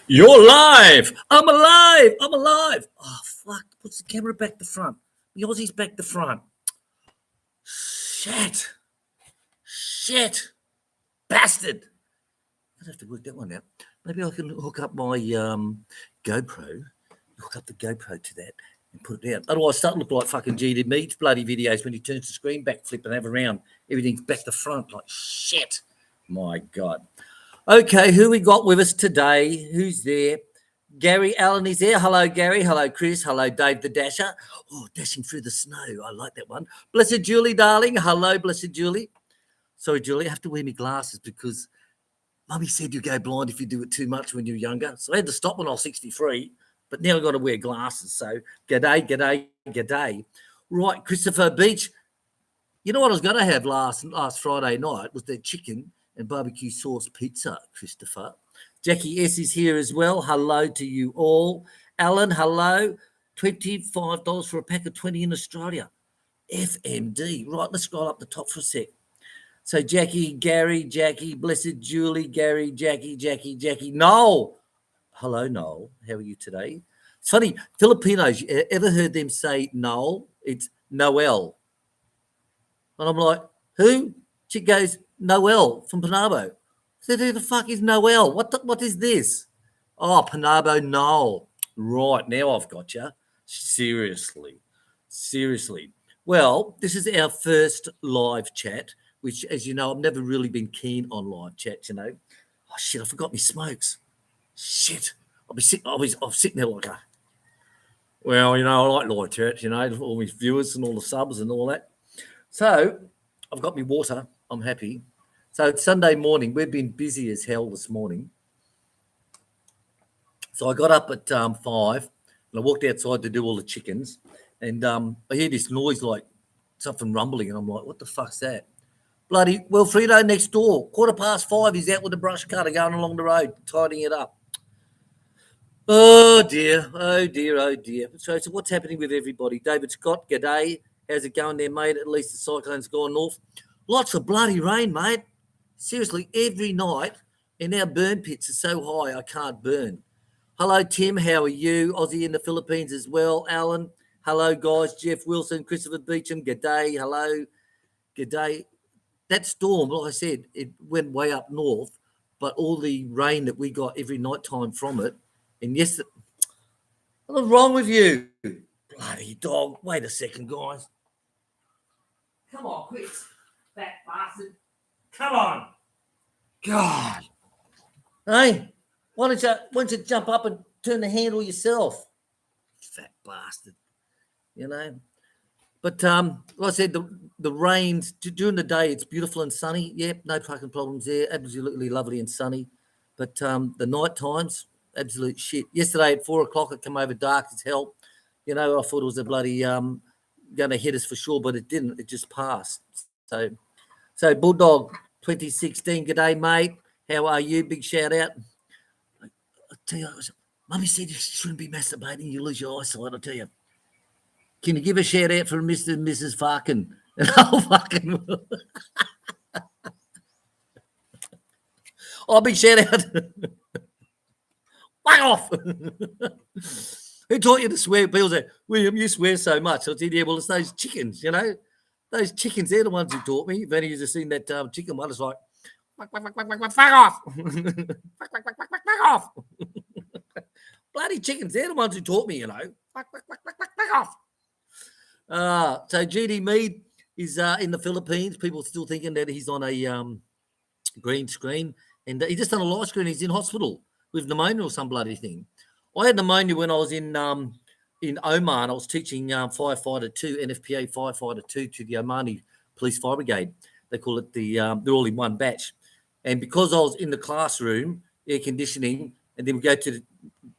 You're live. I'm alive. I'm alive. Oh, fuck. Puts the camera back to front. The Aussie's back to front. Shit. Shit. Bastard. I'd have to work that one out. Maybe I can hook up my GoPro, hook up the GoPro to that and put it out. Otherwise, start to look like fucking GD Meats bloody videos when he turns the screen back, flip and have around. Everything's back to front. Like, shit. My God. Okay, who we got with us today? Who's there? Gary Allen is there. Hello, Gary. Hello, Chris. Hello, Dave the Dasher. Oh, dashing through the snow. I like that one. Blessed Julie, darling. Hello, Blessed Julie. Sorry, Julie, I have to wear my glasses because Mummy said you go blind if you do it too much when you're younger. So I had to stop when I was 63, but now I've got to wear glasses. So g'day, g'day, g'day. Right, Christopher Beach. You know what I was going to have last Friday night was the chicken and barbecue sauce pizza, Christopher. Jackie S is here as well. Hello to you all. Alan, hello. $25 for a pack of 20 in Australia. FMD. Right, let's scroll up the top for a sec. So Jackie, Gary, Jackie, Blessed Julie, Gary, Jackie. Noel. Hello, Noel. How are you today? It's funny, Filipinos, ever heard them say Noel? It's Noel. And I'm like, who? She goes, Noel from Panabo. I said, who the fuck is Noel? What is this? Oh, Panabo Noel. Right, now I've got you. Seriously. Well, this is our first live chat, which, as you know, I've never really been keen on live chats, you know. Oh, shit, I forgot my smokes. Shit. I'm sitting there like, well, you know, I like live chats, you know, all my viewers and all the subs and all that. So I've got my water. I'm happy. So it's Sunday morning. We've been busy as hell this morning. So I got up at 5 and I walked outside to do all the chickens. And I hear this noise like something rumbling. And I'm like, what the fuck's that? Bloody Wilfredo next door. 5:15. He's out with the brush cutter going along the road, tidying it up. Oh, dear. So what's happening with everybody? David Scott, g'day. How's it going there, mate? At least the cyclone's gone north. Lots of bloody rain, mate. Seriously, every night. And our burn pits are so high I can't burn. Hello, Tim. How are you? Aussie in the Philippines as well. Alan. Hello, guys. Jeff Wilson, Christopher Beecham. G'day. Hello. G'day. That storm, like I said, it went way up north, but all the rain that we got every night time from it, and yes, what's wrong with you? Bloody dog. Wait a second, guys. Come on, quick. Fat bastard. Come on. God. Hey, why don't you jump up and turn the handle yourself? Fat bastard. You know? But like I said, the rains during the day, it's beautiful and sunny. Yep, no fucking problems there. Absolutely lovely and sunny. But the night times, absolute shit. Yesterday at 4 o'clock, it came over dark as hell. You know, I thought it was a bloody going to hit us for sure, but it didn't. It just passed. So Bulldog 2016, g'day, mate. How are you? Big shout out. I tell you, Mummy said you shouldn't be masturbating. You lose your eyesight, I tell you. Can you give a shout out for Mr. and Mrs. Farkin? Oh, fucking. Oh, big shout out. Fuck off. Who taught you to swear? People say, William, you swear so much. I said, yeah, well, it's those chickens, you know. Those chickens, they're the ones who taught me. If any of you have seen that chicken one, it's like, fuck off. Fuck off. Bloody chickens, they're the ones who taught me, you know. Fuck off. So GD Mead is in the Philippines. People are still thinking that he's on a green screen. And he just done a live screen. He's in hospital with pneumonia or some bloody thing. I had pneumonia when I was in Oman. I was teaching Firefighter 2, NFPA Firefighter 2 to the Omani Police Fire Brigade. They call it they're all in one batch. And because I was in the classroom, air conditioning, and then we go to the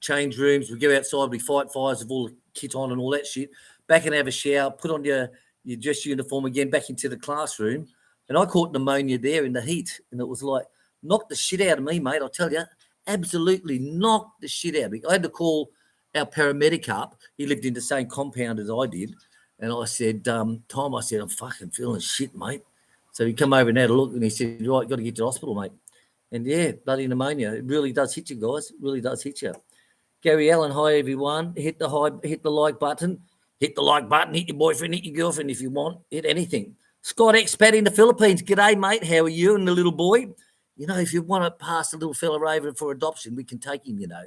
change rooms, we go outside, we fight fires with all the kit on and all that shit, back and have a shower, put on your dress uniform again, back into the classroom. And I caught pneumonia there in the heat. And it was like, knocked the shit out of me, mate, I'll tell you. Absolutely knocked the shit out of me. I had to call our paramedic up. He lived in the same compound as I did. And I said, Tom, I said, I'm fucking feeling shit, mate. So he come over and had a look and he said, right, got to get to the hospital, mate. And yeah, bloody pneumonia. It really does hit you, guys. It really does hit you. Gary Allen, hi everyone. Hit the like button. Hit the like button. Hit your boyfriend. Hit your girlfriend if you want. Hit anything. Scott expat in the Philippines. G'day, mate. How are you and the little boy? You know, if you want to pass the little fella over for adoption, we can take him. You know,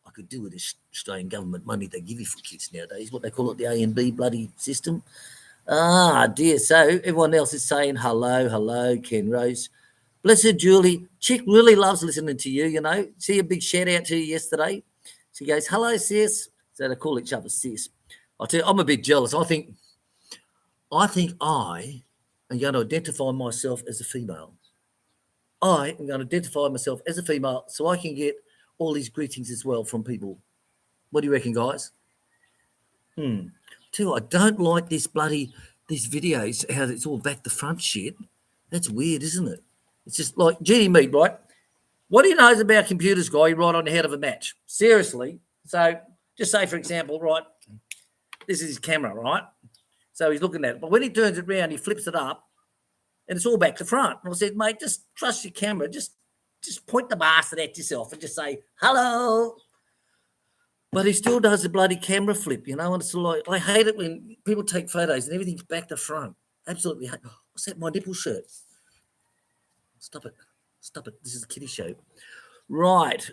I could do with this Australian government money they give you for kids nowadays. What they call it, the A and B bloody system. Ah, dear. So everyone else is saying hello, Ken Rose. Blessed Julie, Chick really loves listening to you, you know. See a big shout out to you yesterday. She goes, hello, sis. So they call each other sis. I'll tell you, I'm a bit jealous. I think I am going to identify myself as a female. I am going to identify myself as a female so I can get all these greetings as well from people. What do you reckon, guys? Tell you, I don't like these videos, how it's all back the front shit. That's weird, isn't it? It's just like Jeannie Mead, right? What do you know about computers, guy? You write on the head of a match. Seriously. So just say, for example, right, this is his camera, right? So he's looking at it. But when he turns it around, he flips it up, and it's all back to front. And I said, mate, just trust your camera. Just point the bastard at yourself and just say, hello. But he still does the bloody camera flip, you know, and it's like, I hate it when people take photos and everything's back to front. Absolutely hate. What's that, my nipple shirt? Stop it. This is a kiddie show. Right.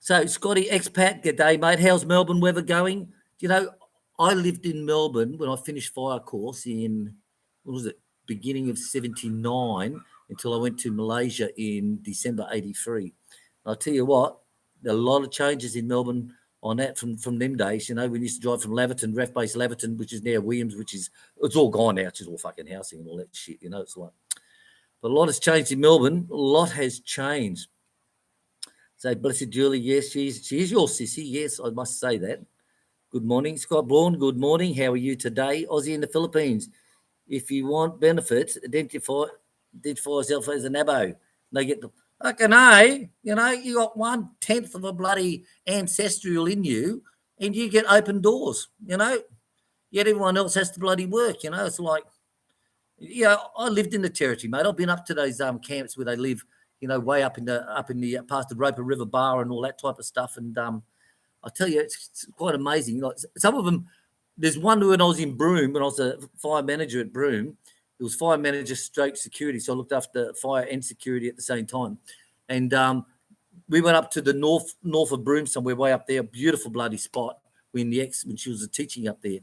So, Scotty, expat, good day, mate. How's Melbourne weather going? You know, I lived in Melbourne when I finished fire course in, beginning of 79 until I went to Malaysia in December 83. I'll tell you what, a lot of changes in Melbourne on that from them days. You know, we used to drive from Laverton, ref base Laverton, which is now Williams, it's all gone now. It's just all fucking housing and all that shit, you know. It's like, but a lot has changed in Melbourne. A lot has changed. So, blessed Julie, yes, she is your sissy. Yes, I must say that. Good morning, Scott Bourne. Good morning. How are you today? Aussie in the Philippines. If you want benefits, identify yourself as a nabo. They get the fucking you know, you got 1/10 of a bloody ancestral in you, and you get open doors, you know. Yet everyone else has to bloody work, you know. It's like, yeah, I lived in the territory, mate. I've been up to those camps where they live, you know, way up in the past the Roper River Bar and all that type of stuff. And I tell you, it's quite amazing. Like some of them, there's one when I was in Broome, when I was a fire manager at Broome. It was fire manager stroke security, so I looked after fire and security at the same time. And we went up to the north of Broome somewhere, way up there, beautiful bloody spot when she was teaching up there.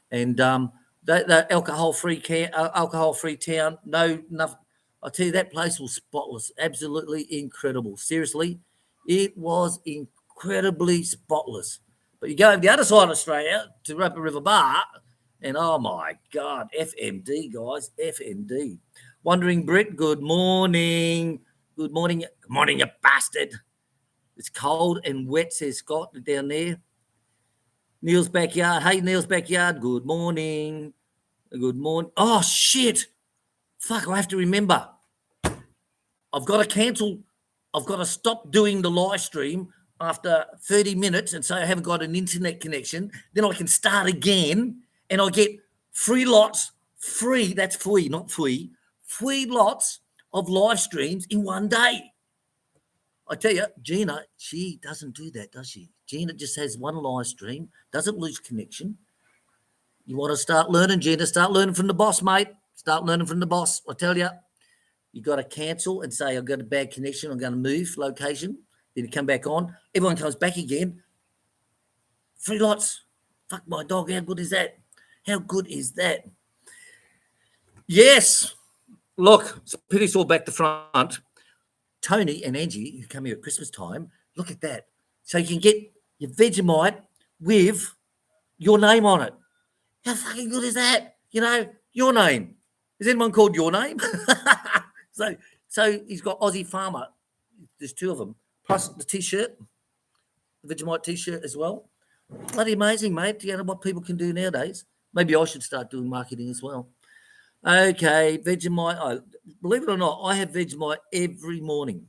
And the alcohol-free town, nothing. I tell you, that place was spotless, absolutely incredible. Seriously, it was incredibly spotless. But you go to the other side of Australia to Roper River Bar, and oh my God, FMD, guys, FMD. Wandering Brit, good morning. Good morning. Good morning, you bastard. It's cold and wet, says Scott down there. Neil's backyard. Hey, Neil's backyard. Good morning. Good morning. Oh, shit. Fuck, I have to remember. I've got to cancel. I've got to stop doing the live stream after 30 minutes and say I haven't got an internet connection. Then I can start again and I get free lots, that's free, not free lots of live streams in one day. I tell you, Gina, she doesn't do that, does she? Gina just has one live stream, doesn't lose connection. You want to start learning, Gina? Start learning from the boss, mate. Start learning from the boss. I tell you, you got to cancel and say, I've got a bad connection. I'm going to move location. Then you come back on. Everyone comes back again. Free lots. Fuck my dog. How good is that? How good is that? Yes. Look, it's pretty sore back to front. Tony and Angie, who come here at Christmas time, look at that. So you can get your Vegemite with your name on it. How fucking good is that? You know, your name. Is anyone called your name? So he's got Aussie Farmer. There's two of them. Plus the T-shirt, the Vegemite T-shirt as well. Bloody amazing, mate. Do you know what people can do nowadays? Maybe I should start doing marketing as well. Okay, Vegemite. Believe it or not, I have Vegemite every morning.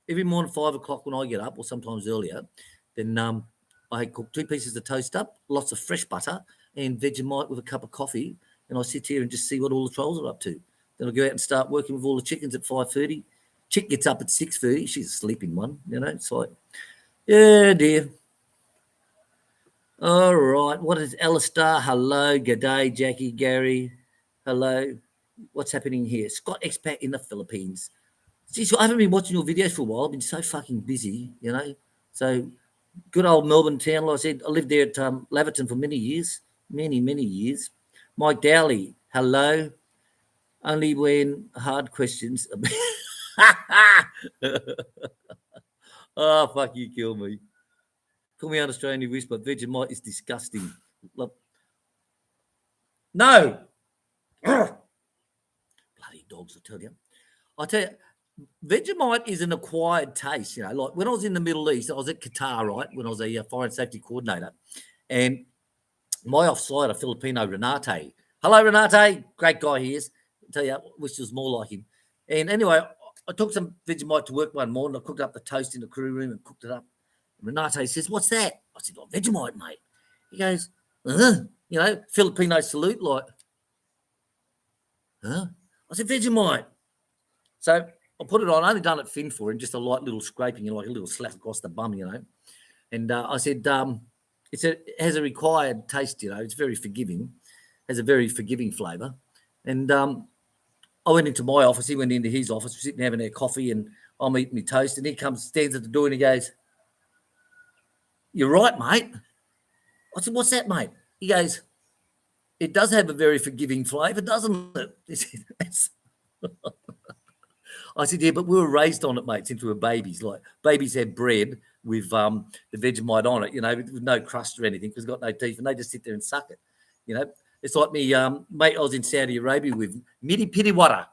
Every morning, 5 o'clock when I get up, or sometimes earlier. Then I cook 2 pieces of toast up, lots of fresh butter, and Vegemite with a cup of coffee. And I sit here and just see what all the trolls are up to. Then I go out and start working with all the chickens at 5:30. Chick gets up at 6:30. She's a sleeping one, you know. It's like, yeah, dear. All right. What is Alistair? Hello. G'day, Jackie, Gary. Hello. What's happening here? Scott expat in the Philippines. Geez, I haven't been watching your videos for a while. I've been so fucking busy, you know. So good old Melbourne town. Like I said, I lived there at Laverton for many years. Many years. Mike Dowley. Hello. Only when hard questions. Oh, fuck, you kill me. Call me an Australian whisper. Vegemite is disgusting. Look. No. Bloody dogs, I tell you. Vegemite is an acquired taste. You know, like when I was in the Middle East, I was at Qatar, right, when I was a fire and safety coordinator. And my offside, a Filipino, Renate. Hello, Renate. Great guy he is. I tell you, wish there was more like him. And anyway, I took some Vegemite to work one morning. I cooked up the toast in the crew room and cooked it up. And Renate says, "What's that?" I said, "Oh, Vegemite, mate." He goes, you know, Filipino salute, like, huh? I said, "Vegemite." So I put it on. I only done it thin for him, just a light little scraping and like a little slap across the bum, you know. And I said, it has a required taste, you know. It's very forgiving, has a very forgiving flavour. And I went into my office. He went into his office. We're sitting having our coffee, and I'm eating my toast. And he comes, stands at the door, and he goes, "You're right, mate." I said, "What's that, mate?" He goes, "It does have a very forgiving flavour, doesn't it?" He said, I said, "Yeah, but we were raised on it, mate, since we were babies. Like babies have bread with the Vegemite on it, you know, with no crust or anything because it's got no teeth, and they just sit there and suck it. You know, it's like me, mate. I was in Saudi Arabia with Midi Piriwara.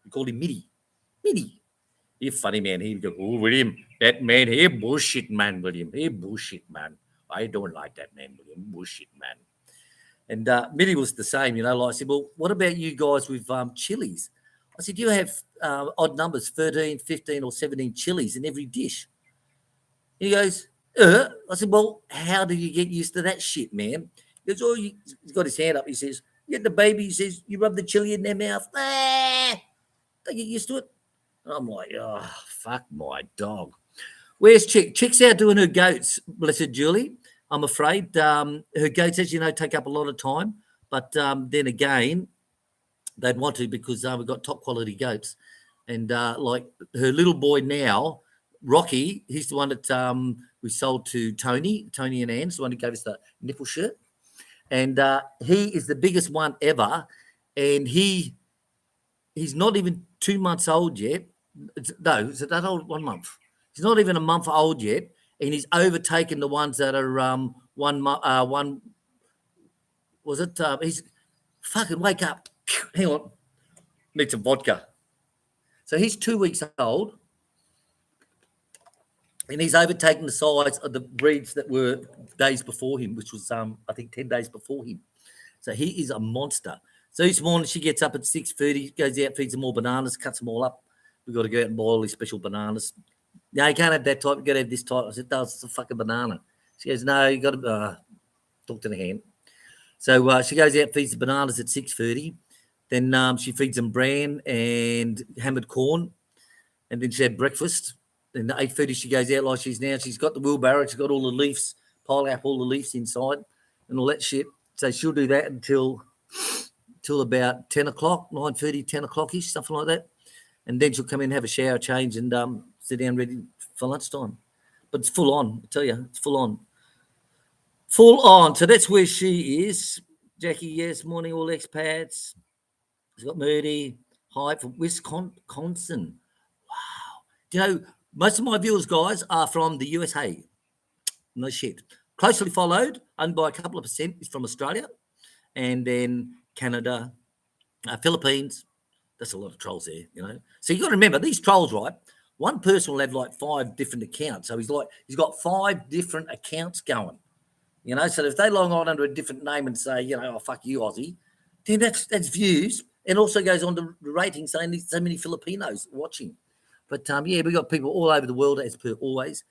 We called him Midi. Midi. He's funny man. He go, "Oh, William, that man, he bullshit man, William. He bullshit man. I don't like that man, William. Bullshit man." And Midi was the same, you know. Like I said, "Well, what about you guys with chilies?" I said, "You have odd numbers, 13, 15 or 17 chilies in every dish." He goes, I said, "Well, how do you get used to that shit, man?" He goes, he's got his hand up. He says, "You get the baby," he says, "you rub the chili in their mouth. They get used to it." And I'm like, "Oh, fuck my dog." Where's Chick? Chick's out doing her goats, blessed Julie. I'm afraid her goats, as you know, take up a lot of time. But then again, they'd want to because we've got top quality goats. And like her little boy now, Rocky, he's the one that we sold to Tony and Anne's, the one who gave us the nipple shirt. And he is the biggest one ever. And he's not even 2 months old yet. No, is it that old? 1 month. He's not even a month old yet. And he's overtaken the ones that are one, was it? He's fucking wake up. Hang on. Need some vodka. So he's 2 weeks old, and he's overtaken the size of the breeds that were days before him, which was, I think, 10 days before him. So he is a monster. So each morning she gets up at 6:30, goes out, feeds them all bananas, cuts them all up. We've got to go out and buy all these special bananas. No, you can't have that type. You've got to have this type. I said, "No, it's a fucking banana." She goes, "No, you got to talk to the hand." So she goes out, feeds the bananas at 6:30. Then she feeds them bran and hammered corn. And then she had breakfast. Then at 8:30 she goes out like she's now. She's got the wheelbarrow. She's got all the leaves, pile up all the leaves inside and all that shit. So she'll do that until about 10 o'clock, 9:30, 10 o'clock-ish, something like that. And then she'll come in, have a shower, change, and sit down ready for lunchtime. But it's full on, I tell you. It's full on. Full on. So that's where she is. Jackie, yes, morning, all expats. She's got Moody. Hi from Wisconsin. Wow. Do you know, most of my viewers, guys, are from the USA. No shit. Closely followed, owned by a couple of percent, is from Australia. And then Canada, Philippines. That's a lot of trolls there, you know. So you got to remember, these trolls, right? One person will have like 5 different accounts. So he's got 5 different accounts going, you know. So if they log on under a different name and say, you know, "Oh, fuck you, Aussie," then that's views. And also goes on to the ratings saying there's so many Filipinos watching. But yeah, we got people all over the world as per always.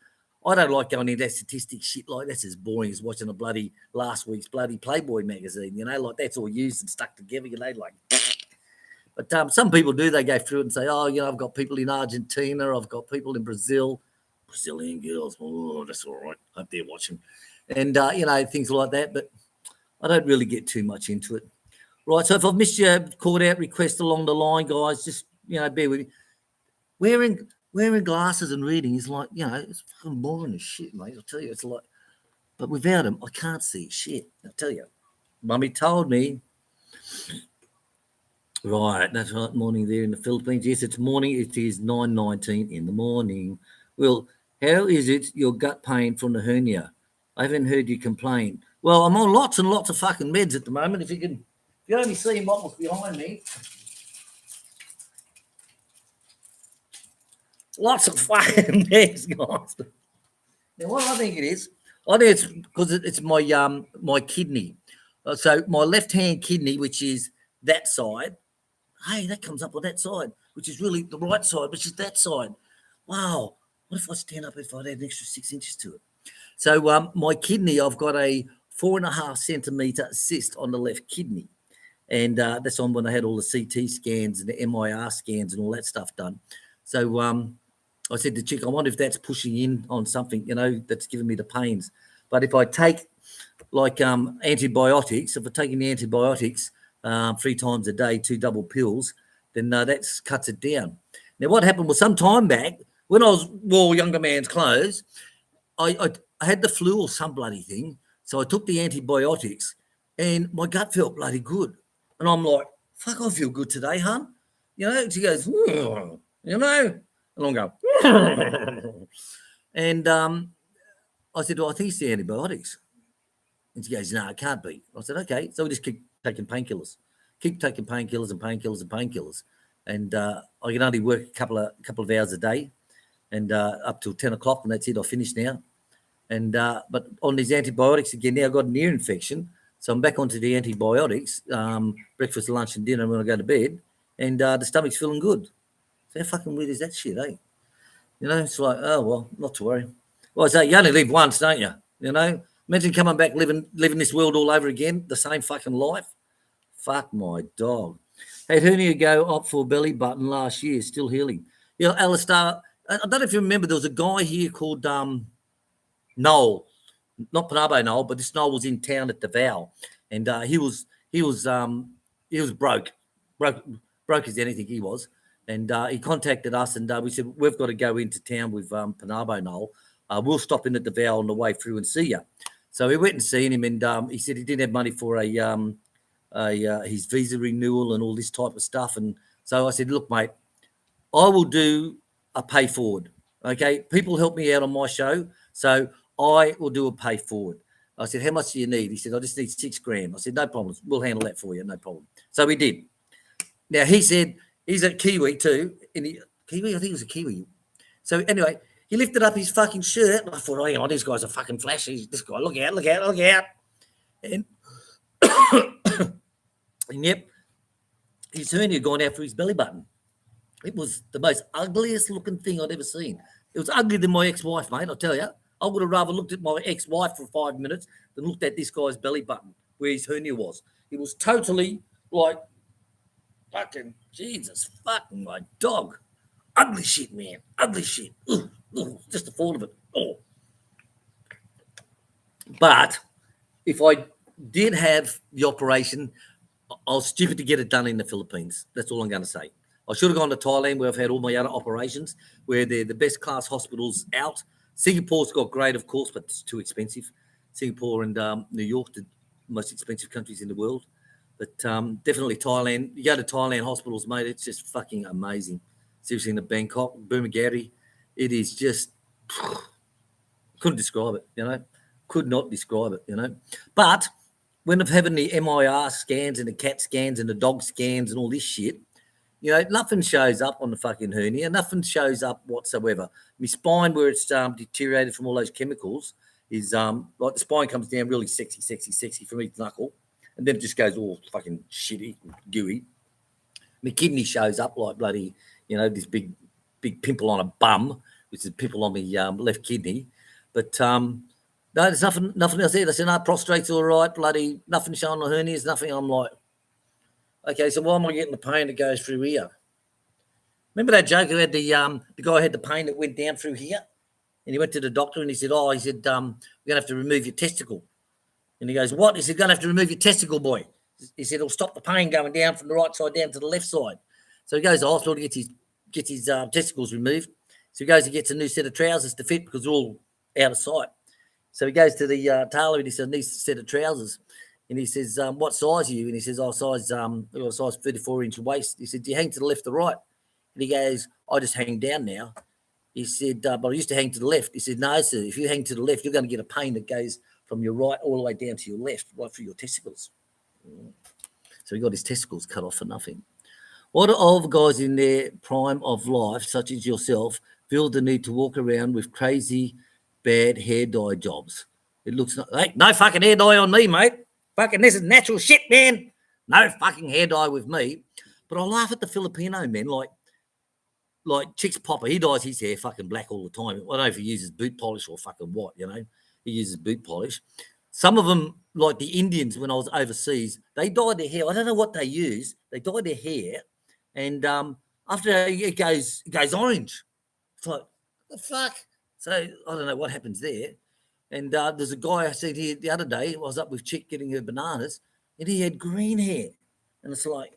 I don't like going into that statistic shit like that's as boring as watching a bloody last week's bloody Playboy magazine, you know, like that's all used and stuck together, you know, like. But some people do. They go through it and say, oh, I've got people in Argentina. I've got people in Brazil. Brazilian girls. Oh, that's all right. Hope they're watching. And, things like that. But I don't really get too much into it. Right, so if I've missed your called-out request along the line, guys, just, bear with me. Wearing glasses and reading is like, it's fucking boring as shit, mate. I'll tell you, it's like, but without them, I can't see shit. I'll tell you. Mummy told me. Right, that's right, morning there in the Philippines. Yes, it's morning. It is 9:19 in the morning. Well, how is it your gut pain from the hernia? I haven't heard you complain. Well, I'm on lots and lots of fucking meds at the moment. If you only see what was behind me. Lots of fucking meds, guys. Now, what I think it is, I think it's because it's my kidney. So my left-hand kidney, which is that side, hey, that comes up on that side, which is really the right side, which is that side. Wow. What if I stand up if I had an extra 6 inches to it? So my kidney, I've got a 4.5 centimetre cyst on the left kidney. And that's on when I had all the CT scans and the MIR scans and all that stuff done. So I said to Chick, I wonder if that's pushing in on something, that's giving me the pains. But if I take like antibiotics, if I'm taking the antibiotics 3 times a day, 2 double pills, then that cuts it down. Now, what happened was some time back, when I was wore younger man's clothes, I had the flu or some bloody thing. So I took the antibiotics and my gut felt bloody good. And I'm like, fuck, I feel good today, hon. She goes, and I'm going, and I said, well, I think it's the antibiotics. And she goes, no, it can't be. I said, okay. So we just keep taking painkillers. Keep taking painkillers and painkillers and painkillers. And I can only work a couple of hours a day and up till 10 o'clock, and that's it. I finished now. And but on these antibiotics, again, now I've got an ear infection. So I'm back onto the antibiotics, breakfast, lunch, and dinner when I go to bed, and the stomach's feeling good. So how fucking weird is that shit, eh? It's like, oh, well, not to worry. Well, I say, you only live once, don't you? Imagine coming back, living this world all over again, the same fucking life. Fuck my dog. Had hernia go up for belly button last year, still healing. Alistair, I don't know if you remember, there was a guy here called Noel. Not Panabo Noel, but this Noel was in town at Davao, and he was broke as anything he was, and he contacted us, and we said we've got to go into town with Panabo Noel. We'll stop in at Davao on the way through and see you. So we went and seen him, and he said he didn't have money for his visa renewal and all this type of stuff, and so I said, look, mate, I will do a pay forward. Okay, people help me out on my show, so I will do a pay forward. I said, how much do you need? He said, I just need $6,000. I said, no problems. We'll handle that for you. No problem. So we did. Now, he said he's a Kiwi too. Kiwi? I think he was a Kiwi. So anyway, he lifted up his fucking shirt. And I thought, oh, this guy's a fucking flashy. This guy, look out. And, and yep, his hernia had gone out for his belly button. It was the most ugliest looking thing I'd ever seen. It was uglier than my ex-wife, mate, I'll tell you. I would have rather looked at my ex-wife for 5 minutes than looked at this guy's belly button where his hernia was. It was totally like fucking Jesus, fucking my dog. Ugly shit, man. Ugly shit. Ugh, just the thought of it. Oh. But if I did have the operation, I was stupid to get it done in the Philippines. That's all I'm going to say. I should have gone to Thailand where I've had all my other operations, where they're the best class hospitals out. Singapore's got great, of course, but it's too expensive. Singapore and New York, the most expensive countries in the world. But definitely Thailand. You go to Thailand hospitals, mate, it's just fucking amazing. Seriously, in the Bangkok, Boomagari, it is just, couldn't describe it, Could not describe it, But when of having the MIR scans and the CAT scans and the dog scans and all this shit, nothing shows up on the fucking hernia. Nothing shows up whatsoever. My spine, where it's deteriorated from all those chemicals, is like the spine comes down really sexy from each knuckle, and then it just goes all fucking shitty, gooey. My kidney shows up like bloody, this big pimple on a bum, which is a pimple on my left kidney. But no, there's nothing else there. They said, no, prostrate's all right, bloody, nothing showing on the hernias, nothing. I'm like, Okay, so why am I getting the pain that goes through here? Remember that joke who had the guy who had the pain that went down through here? And he went to the doctor and he said, we're going to have to remove your testicle. And he goes, what? He said, going to have to remove your testicle, boy. He said, it'll stop the pain going down from the right side down to the left side. So he goes to the hospital to get his testicles removed. So he goes and gets a new set of trousers to fit because they're all out of sight. So he goes to the tailor and he says, I need a set of trousers. And he says, what size are you? And he says, size 34-inch waist. He said, do you hang to the left or right? And he goes, I just hang down now. He said, but I used to hang to the left. He said, no, sir, if you hang to the left, you're going to get a pain that goes from your right all the way down to your left, right through your testicles. So he got his testicles cut off for nothing. What of guys in their prime of life, such as yourself, feel the need to walk around with crazy, bad hair dye jobs? It looks like, hey, no fucking hair dye on me, mate. Fucking this is natural shit, man. No fucking hair dye with me. But I laugh at the Filipino men, like Chick's Popper. He dyes his hair fucking black all the time. I don't know if he uses boot polish or fucking what, He uses boot polish. Some of them, like the Indians, when I was overseas, they dye their hair. I don't know what they use. They dye their hair, and after it goes orange. It's like, the fuck? So I don't know what happens there. And there's a guy I seen here the other day. I was up with Chick getting her bananas, and he had green hair. And it's like,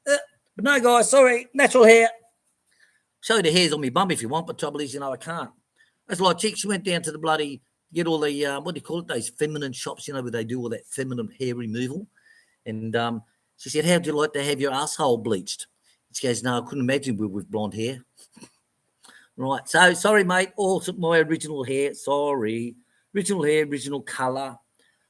but no, guys, sorry, natural hair. Show you the hairs on my bum if you want, but trouble is, I can't. It's like Chick, she went down to the bloody, get all the, what do you call it, those feminine shops, where they do all that feminine hair removal. And she said, how'd you like to have your asshole bleached? She goes, no, I couldn't imagine with blonde hair. Right, so sorry, mate, all my original hair, sorry. Original hair, original colour.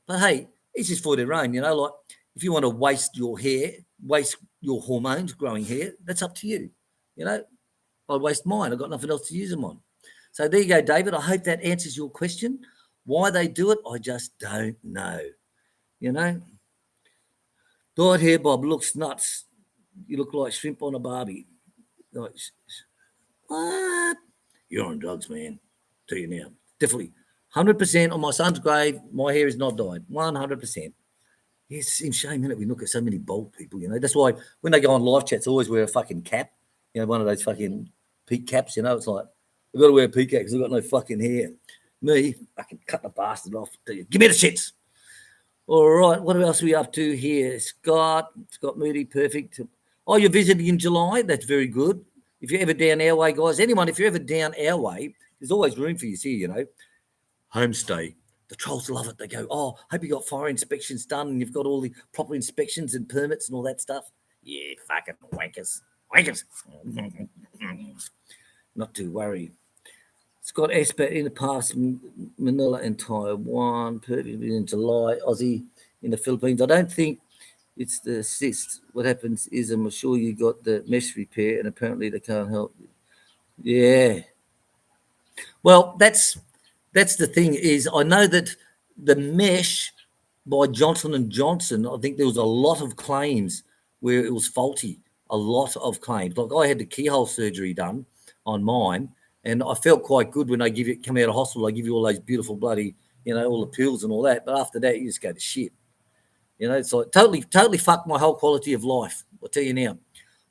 But hey, it's just for their own, like if you want to waste your hair, waste your hormones, growing hair, that's up to you, I waste mine. I've got nothing else to use them on. So there you go, David. I hope that answers your question. Why they do it, I just don't know. Dyed hair, Bob, looks nuts. You look like shrimp on a barbie. Like, what? You're on drugs, man. Tell you now. Definitely. 100% on my son's grave, my hair is not dyed. 100%. Yeah, it seems shame, isn't it? We look at so many bald people, That's why when they go on live chats, always wear a fucking cap. One of those fucking peak caps, it's like, we've got to wear a peak cap because I've got no fucking hair. Me, I can cut the bastard off. Give me the shits. All right, what else are we up to here? Scott Moody, perfect. Oh, you're visiting in July? That's very good. If you're ever down our way, guys, anyone, if you're ever down our way, there's always room for you here, Homestay. The trolls love it. They go, hope you got fire inspections done and you've got all the proper inspections and permits and all that stuff. Yeah, fucking wankers. Not to worry. Scott Esper in the past, Manila and Taiwan, perfectly in July, Aussie in the Philippines. I don't think it's the cyst. What happens is I'm sure you got the mesh repair and apparently they can't help you. Yeah. Well, that's the thing is I know that the mesh by Johnson & Johnson, I think there was a lot of claims where it was faulty, a lot of claims. Like I had the keyhole surgery done on mine and I felt quite good when come out of hospital, I give you all those beautiful bloody, all the pills and all that. But after that, you just go to shit. It's like totally fucked my whole quality of life. I'll tell you now.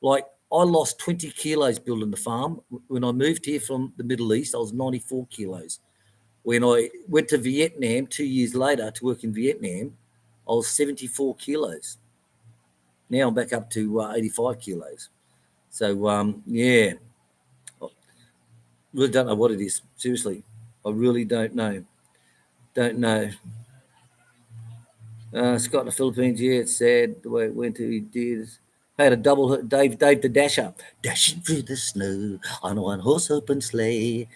Like I lost 20 kilos building the farm. When I moved here from the Middle East, I was 94 kilos. When I went to Vietnam 2 years later to work in Vietnam, I was 74 kilos. Now I'm back up to 85 kilos. So, yeah. I really don't know what it is. Seriously. I really don't know. Scott in the Philippines, yeah, it's sad the way it went to. He did. Had a double Dave the Dasher. Dashing through the snow on a one-horse open sleigh.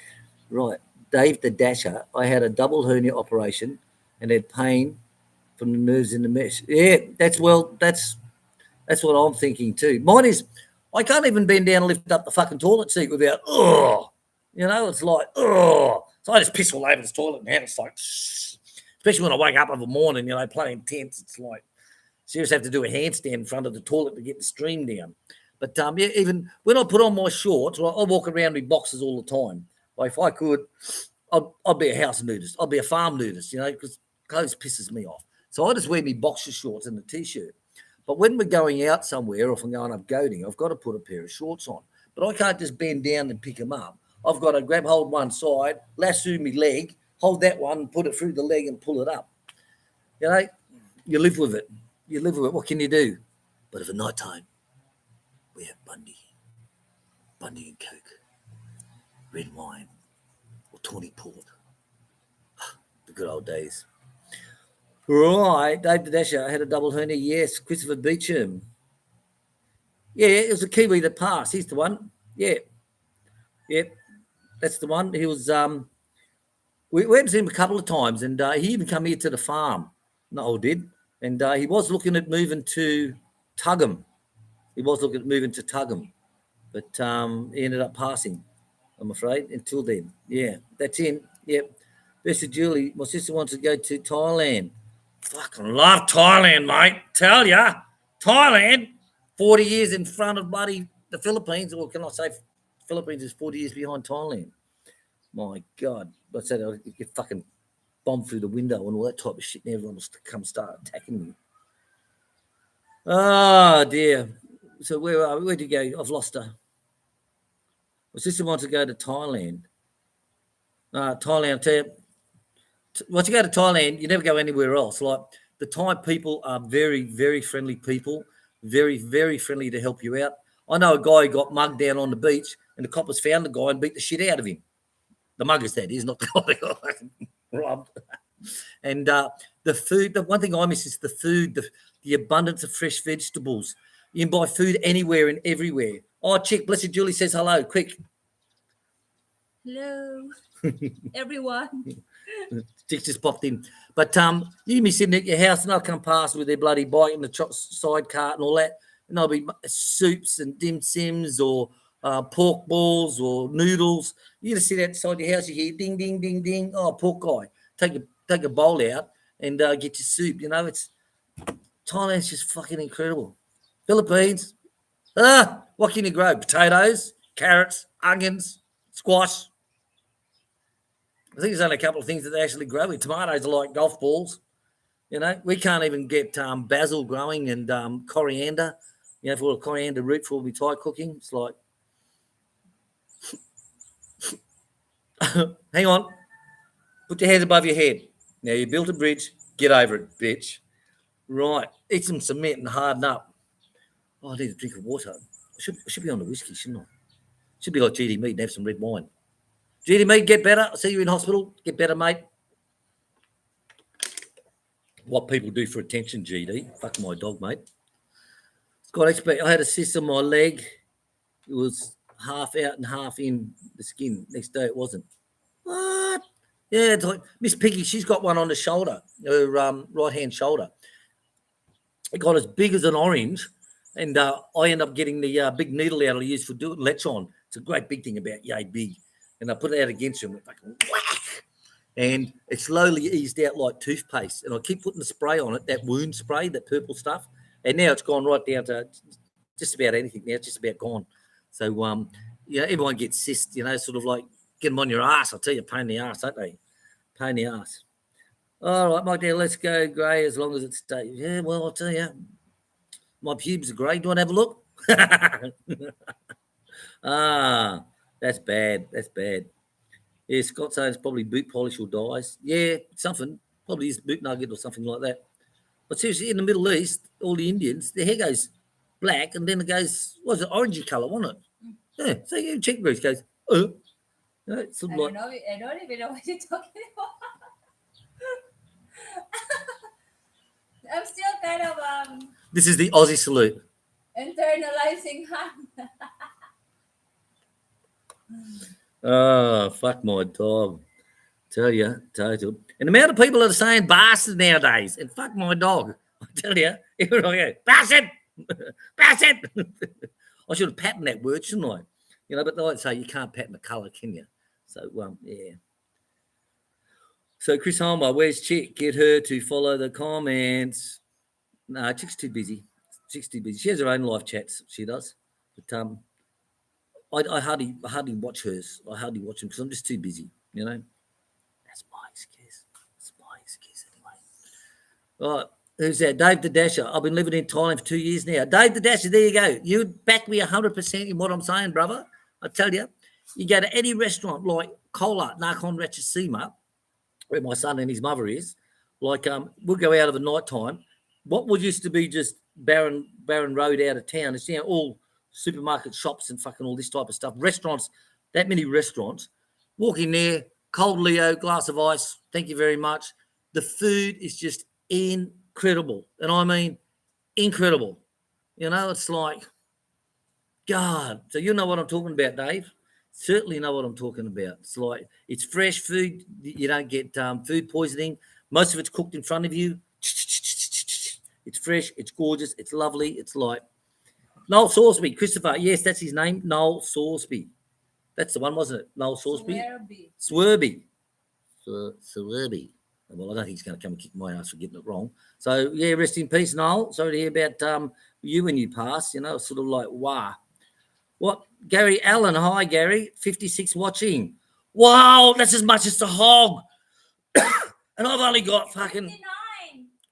Right. Dave the Dasher, I had a double hernia operation and had pain from the nerves in the mesh. Yeah, that's what I'm thinking too. Mine is, I can't even bend down and lift up the fucking toilet seat without, it's like, so I just piss all over the toilet now. It's like, especially when I wake up of a morning, playing tense, it's like, seriously have to do a handstand in front of the toilet to get the stream down. But yeah, even when I put on my shorts, I walk around with boxers all the time. Like if I could, I'd be a house nudist. I'd be a farm nudist, because clothes pisses me off. So I just wear me boxer shorts and a T-shirt. But when we're going out somewhere, or if I'm going up goating, I've got to put a pair of shorts on. But I can't just bend down and pick them up. I've got to hold one side, lasso my leg, hold that one, put it through the leg and pull it up. You know, you live with it. You live with it. What can you do? But if at night time, we have Bundy and Coke, red wine, or tawny port. The good old days. Right, Dave the Dasher had a double hernia. Yes, Christopher Beecham. Yeah, it was a Kiwi that passed. He's the one. Yeah, that's the one. He was. We went to see him a couple of times, and he even come here to the farm. No, did, and he was looking at moving to Tuggum. But he ended up passing. I'm afraid. Until then, yeah, that's him. Yep. This is Julie. My sister wants to go to Thailand. Fucking love Thailand, mate. Tell ya, Thailand. 40 years in front of bloody the Philippines, or can I say Philippines is 40 years behind Thailand? My God. I said I get fucking bombed through the window and all that type of shit, and everyone will come start attacking me. Oh, dear. So where are we? Where'd you go? I've lost her. My sister wants to go to Thailand. Thailand, I'll tell you, once you go to Thailand, you never go anywhere else. Like, the Thai people are very, very friendly people, very, very friendly to help you out. I know a guy who got mugged down on the beach, and the coppers found the guy and beat the shit out of him. The muggers, that is, not the guy who got robbed. And the food, the one thing I miss is the food, the abundance of fresh vegetables. You can buy food anywhere and everywhere. Oh, chick, Blessed Julie says hello, quick. Hello, everyone. Chick just popped in. But you be sitting at your house and they'll come past with their bloody bike in the side cart and all that. And there'll be soups and dim sims or pork balls or noodles. You just sit outside your house, you hear ding, ding, ding, ding. Oh, pork guy. Take a bowl out and get your soup. You know, Thailand's just fucking incredible. Philippines, what can you grow? Potatoes, carrots, onions, squash. I think there's only a couple of things that they actually grow. Tomatoes are like golf balls. You know, we can't even get basil growing and coriander. You know, for a coriander root for all my Thai cooking, it's like, hang on, put your hands above your head. Now you built a bridge, get over it, bitch. Right, eat some cement and harden up. Oh, I need a drink of water. I should be on the whiskey, shouldn't I? Should be like GD Meat and have some red wine. GD Meat, get better. I'll see you in hospital. Get better, mate. What people do for attention, GD. Fuck my dog, mate. It's got expert. I had a cyst on my leg. It was half out and half in the skin. Next day it wasn't. What? Yeah, it's like Miss Piggy, she's got one on the shoulder, her right-hand shoulder. It got as big as an orange, and I end up getting the big needle out I use for doing Lechon. It's a great big thing about yay big. And I put it out against him, like whack, and it slowly eased out like toothpaste. And I keep putting the spray on it, that wound spray, that purple stuff. And now it's gone right down to just about anything. Now it's just about gone. So, you know, everyone gets cysts, you know, sort of like get them on your ass. I'll tell you, pain in the ass, don't they? Pain in the ass. All right, Mike, dear, let's go grey as long as it stays. Yeah, well, I'll tell you, my pubes are grey. Do you want to have a look? That's bad. That's bad. Yeah, Scott says probably boot polish or dyes. Yeah, something. Probably is boot nugget or something like that. But seriously, in the Middle East, all the Indians, their hair goes black and then it goes, what's it, orangey colour, wasn't it? Yeah, so you check Bruce goes, you know, it's sort of like, I don't even know what you're talking about. I'm still kind of this is the Aussie salute. internalizing Oh, fuck my dog. Tell you, total. And the amount of people that are saying bastard nowadays, and fuck my dog. I tell you, every time I go, bastard, bastard. I should have patented that word, shouldn't I? You know, but they like to say you can't patent the colour, can you? So, yeah. So, Chris Homer, where's Chick? Get her to follow the comments. No, Chick's too busy. Chick's too busy. She has her own live chats, she does. But I hardly watch hers. I hardly watch them because I'm just too busy, you know. That's my excuse. That's my excuse anyway. All right. Who's that? Dave the Dasher. I've been living in Thailand for 2 years now. Dave the Dasher, there you go. You back me 100% in what I'm saying, brother. I tell you, you go to any restaurant like Kola, Nakhon Ratchasima, where my son and his mother is, like we'll go out of the night time. What would used to be just Barron Road out of town, it's now all supermarket shops and fucking all this type of stuff. Restaurants, that many restaurants. Walk in there, cold Leo, glass of ice. Thank you very much. The food is just incredible. And I mean incredible. You know, it's like, God. So you know what I'm talking about, Dave? Certainly know what I'm talking about. It's like, it's fresh food. You don't get food poisoning. Most of it's cooked in front of you. It's fresh. It's gorgeous. It's lovely. It's like, Noel Sorsby, Christopher. Yes, that's his name. Noel Sorsby. That's the one, wasn't it? Noel Sorsby? Swerby. Swerby. Well, I don't think he's going to come and kick my ass for getting it wrong. So, yeah, rest in peace, Noel. Sorry to hear about you when you passed. You know, it's sort of like, wow. What? Gary Allen. Hi, Gary. 56 watching. Wow, that's as much as the hog. And I've only got fucking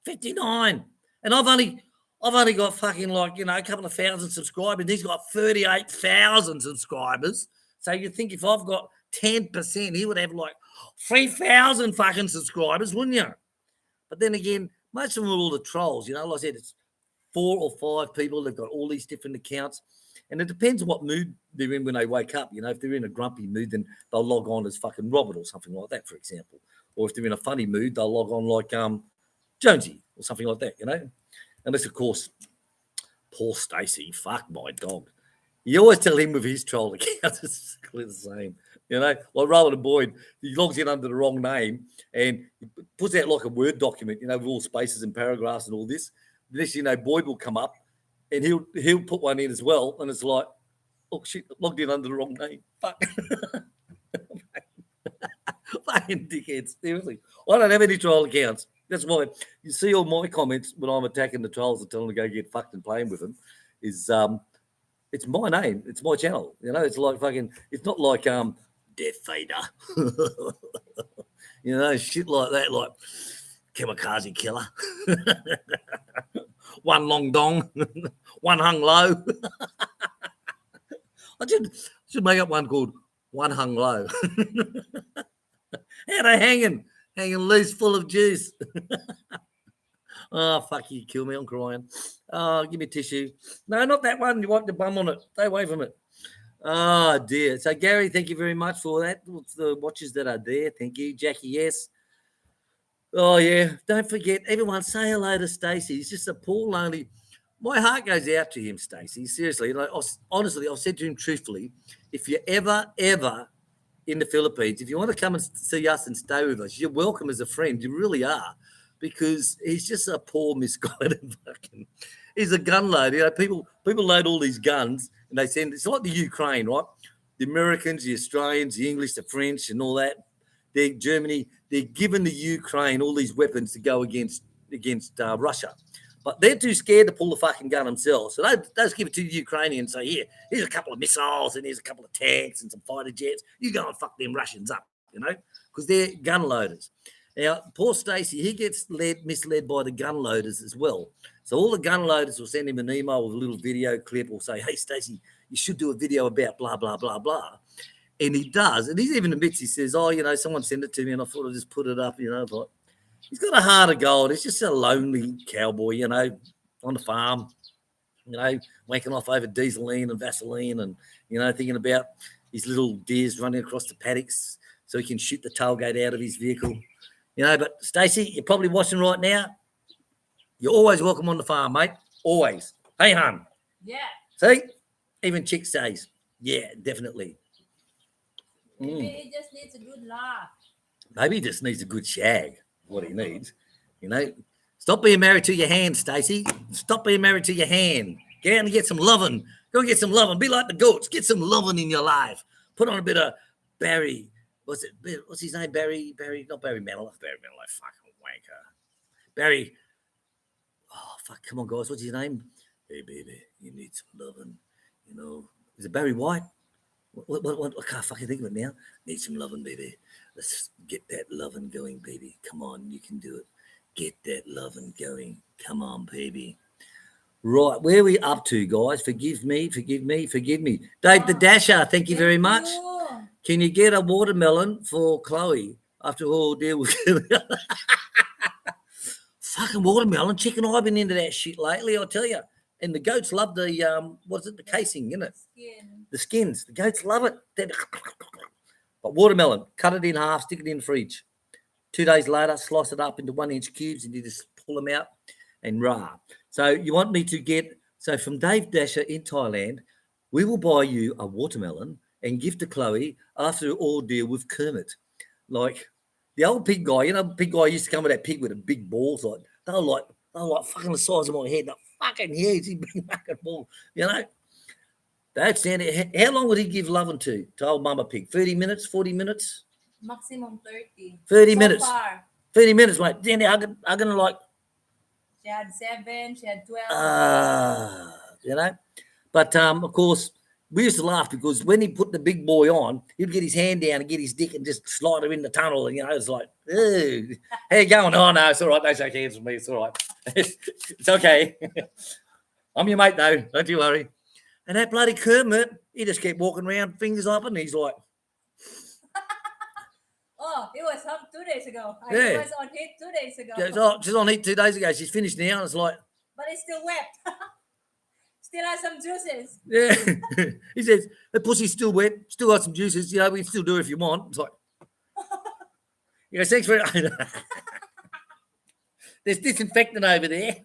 59. And I've only got fucking like, you know, a couple of thousand subscribers. He's got 38,000 subscribers. So you think if I've got 10%, he would have like 3,000 fucking subscribers, wouldn't you? But then again, most of them are all the trolls. You know, like I said, it's 4 or 5 people. They've got all these different accounts. And it depends on what mood they're in when they wake up. You know, if they're in a grumpy mood, then they'll log on as fucking Robert or something like that, for example. Or if they're in a funny mood, they'll log on like Jonesy or something like that, you know. Unless, of course, poor Stacey, fuck my dog. You always tell him with his troll account, it's exactly the same. You know, like Roland Boyd, he logs in under the wrong name and he puts out like a Word document, you know, with all spaces and paragraphs and all this. Next, you know, Boyd will come up and he'll put one in as well. And it's like, oh, shit, logged in under the wrong name. Fuck. Fucking dickheads, seriously. I don't have any troll accounts. That's why you see all my comments when I'm attacking the trolls and telling them to go get fucked and playing with them is it's my name. It's my channel. You know, it's like fucking, it's not like Death Fader. You know, shit like that, like Kamikaze Killer. One long dong, one hung low. I should make up one called One Hung Low. How they hanging loose, full of juice. Oh, fuck you, kill me, I'm crying. Oh, give me a tissue. No, not that one. You want the bum on it. Stay away from it. Oh, dear. So, Gary, thank you very much for that. What's the watches that are there? Thank you. Jackie, yes. Oh, yeah. Don't forget, everyone say hello to Stacey. He's just a poor, lonely. My heart goes out to him, Stacey. Seriously. Like, honestly, I've said to him truthfully, if you're ever in the Philippines, if you want to come and see us and stay with us, you're welcome as a friend. You really are, because he's just a poor, misguided fucking. He's a gun loader. You know, people load all these guns and they send. It's like the Ukraine, right? The Americans, the Australians, the English, the French, and all that. They're Germany. They're giving the Ukraine all these weapons to go against Russia. But they're too scared to pull the fucking gun themselves. So they just give it to the Ukrainians and say, here's a couple of missiles and here's a couple of tanks and some fighter jets. You go and fuck them Russians up, you know, because they're gun loaders. Now, poor Stacey, he gets misled by the gun loaders as well. So all the gun loaders will send him an email with a little video clip or say, hey, Stacey, you should do a video about blah, blah, blah, blah. And he does. And he even admits, he says, oh, you know, someone sent it to me and I thought I'd just put it up, you know, but he's got a heart of gold. He's just a lonely cowboy, you know, on the farm, you know, wanking off over dieseline and Vaseline and, you know, thinking about his little deers running across the paddocks so he can shoot the tailgate out of his vehicle. You know, but Stacey, you're probably watching right now. You're always welcome on the farm, mate. Always. Hey, hon. Yeah. See? Even Chick says, yeah, definitely. Maybe he just needs a good laugh. Maybe he just needs a good shag. What he needs, you know. Stop being married to your hand, Stacey. Stop being married to your hand. Get out and get some loving. Go get some loving. Be like the goats. Get some loving in your life. Put on a bit of Barry. What's his name? Barry, not Barry Manilow. Barry Manilow, fucking wanker. Barry. Oh, fuck. Come on, guys. What's his name? Hey, baby, you need some loving. You know, is it Barry White? What? I can't fucking think of it now. Need some loving, baby. Let's get that loving going, baby. Come on, you can do it. Get that loving going. Come on, baby. Right, where are we up to, guys? Forgive me. Dave the Dasher, thank you very much. you. Can you get a watermelon for Chloe after all deal with fucking watermelon chicken? I've been into that shit lately, I'll tell you. And the goats love the what's it? The casing, isn't it? Skin. The skins. The goats love it. But watermelon, cut it in half, stick it in the fridge. 2 days later, slice it up into 1-inch cubes, and you just pull them out and rah. So you want me to get from Dave Dasher in Thailand, we will buy you a watermelon and give to Chloe after all deal with Kermit. Like the old pig guy, you know, pig guy used to come with that pig with the big balls, like they were like fucking the size of my head, the fucking huge big fucking ball, you know. That's it. How long would he give loving to old Mama Pig? 30 minutes, 40 minutes? Maximum 30. 30 so minutes. Far. 30 minutes, mate. Then I'm gonna like. She had 7. She had 12. You know, but of course we used to laugh because when he put the big boy on, he'd get his hand down and get his dick and just slide her in the tunnel, and you know, it's like, ew. How you going? Oh no, it's all right. Don't shake hands with me. It's all right. It's okay. I'm your mate though. Don't you worry. And that bloody Kermit, he just kept walking around, fingers up, and he's like, oh, it was up 2 days ago. Yeah. It was on heat 2 days ago. she's on heat 2 days ago. She's finished now, and it's like, But it's still wet. Still has some juices. yeah. He says, the pussy's still wet, still got some juices. You know, we can still do it if you want. It's like, you know, thanks for it. There's disinfectant over there.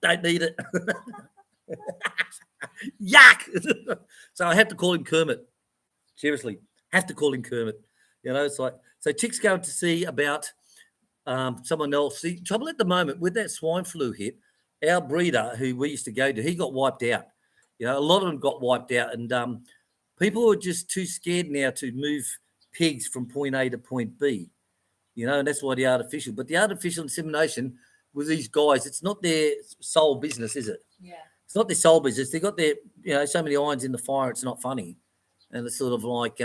Don't need it. Yuck. So I have to call him Kermit. Seriously, have to call him Kermit. You know, it's like, so Chick's going to see about someone else. See, trouble at the moment with that swine flu hit, our breeder who we used to go to, he got wiped out. You know, a lot of them got wiped out, and people are just too scared now to move pigs from point A to point B. You know, and that's why the artificial insemination with these guys, it's not their sole business, is it? Yeah. It's not their sole business. They got their, you know, so many irons in the fire. It's not funny, and it's sort of like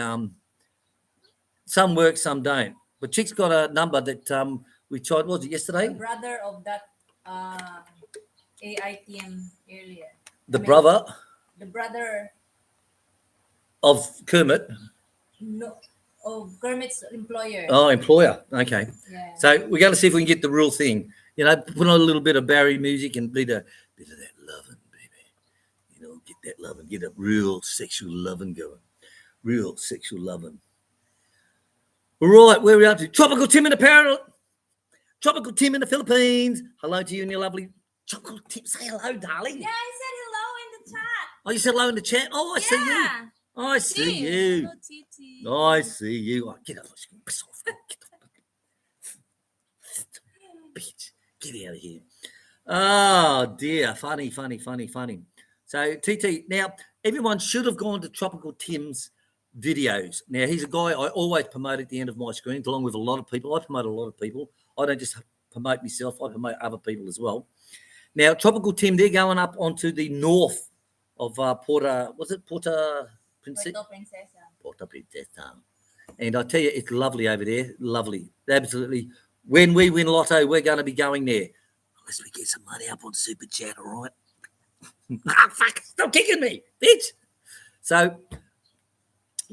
some work, some don't. But Chick's got a number that we tried. What was it yesterday? The brother of that AITM earlier. The brother The brother of Kermit. no of Kermit's employer. Oh, employer. Okay. Yeah. So we're going to see if we can get the real thing. You know, put on a little bit of Barry music and bit of that loving, baby. You know, get that loving, get a real sexual loving going. Real sexual loving. All right, where are we up to? Tropical Tim in the Philippines. Hello to you and your lovely Tropical Tim. Say hello, darling. Yeah, I said hello in the chat. Oh, you said hello in the chat? Oh, I see you. I see you. Hello, Titi. I see you. Oh, get up. Piss off. Get off. Bitch. Get out of here. Oh, dear. Funny. So, TT, now, everyone should have gone to Tropical Tim's videos. Now, he's a guy I always promote at the end of my screens, along with a lot of people. I promote a lot of people. I don't just promote myself. I promote other people as well. Now, Tropical Tim, they're going up onto the north of Puerto Princesa. Puerto Princesa. And I tell you, it's lovely over there. Lovely. Absolutely. When we win Lotto, we're going to be going there. Unless we get some money up on Super Chat, all right? Fuck, stop kicking me, bitch. So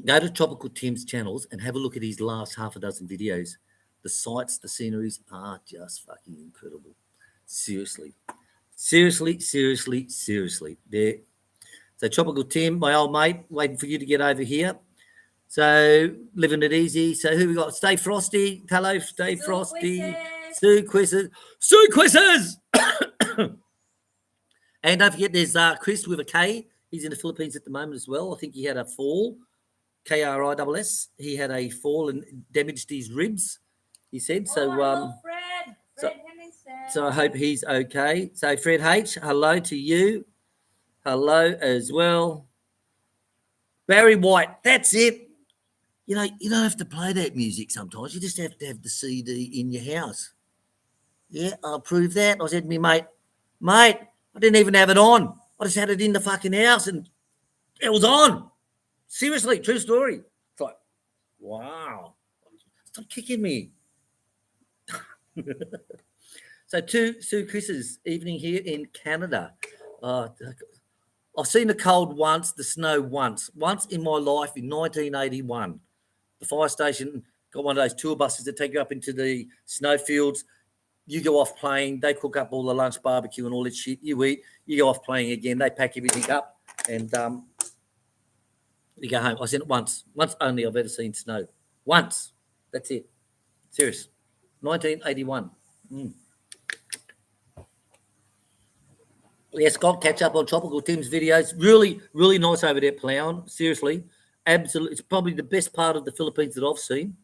go to Tropical Tim's channels and have a look at his last half a dozen videos. The sights, the sceneries are just fucking incredible. Seriously. There. So Tropical Tim, my old mate, waiting for you to get over here. So living it easy. So who we got? Stay Frosty. Hello, Stay Frosty. Sue Quizzes. And don't forget there's Chris with a K. He's in the Philippines at the moment as well. I think he had a fall. KRISS. He had a fall and damaged his ribs, he said. So Fred. Fred Henningsen. So I hope he's okay. So Fred H, hello to you. Hello as well. Barry White, that's it. You know, you don't have to play that music sometimes. You just have to have the CD in your house. Yeah, I'll prove that. I said to me, mate, I didn't even have it on. I just had it in the fucking house and it was on. Seriously, true story. It's like, wow. Stop kicking me. So Sue Chris's evening here in Canada. I've seen the cold once, the snow once in my life in 1981. The fire station got one of those tour buses that take you up into the snowfields. You go off playing, they cook up all the lunch barbecue and all that shit. You eat, you go off playing again, they pack everything up, and you go home. I've seen it once only I've ever seen snow. Once. That's it. Serious. 1981. Yeah, Scott, catch up on Tropical Tim's videos. Really, really nice over there, Plown. Seriously. Absolutely. It's probably the best part of the Philippines that I've seen.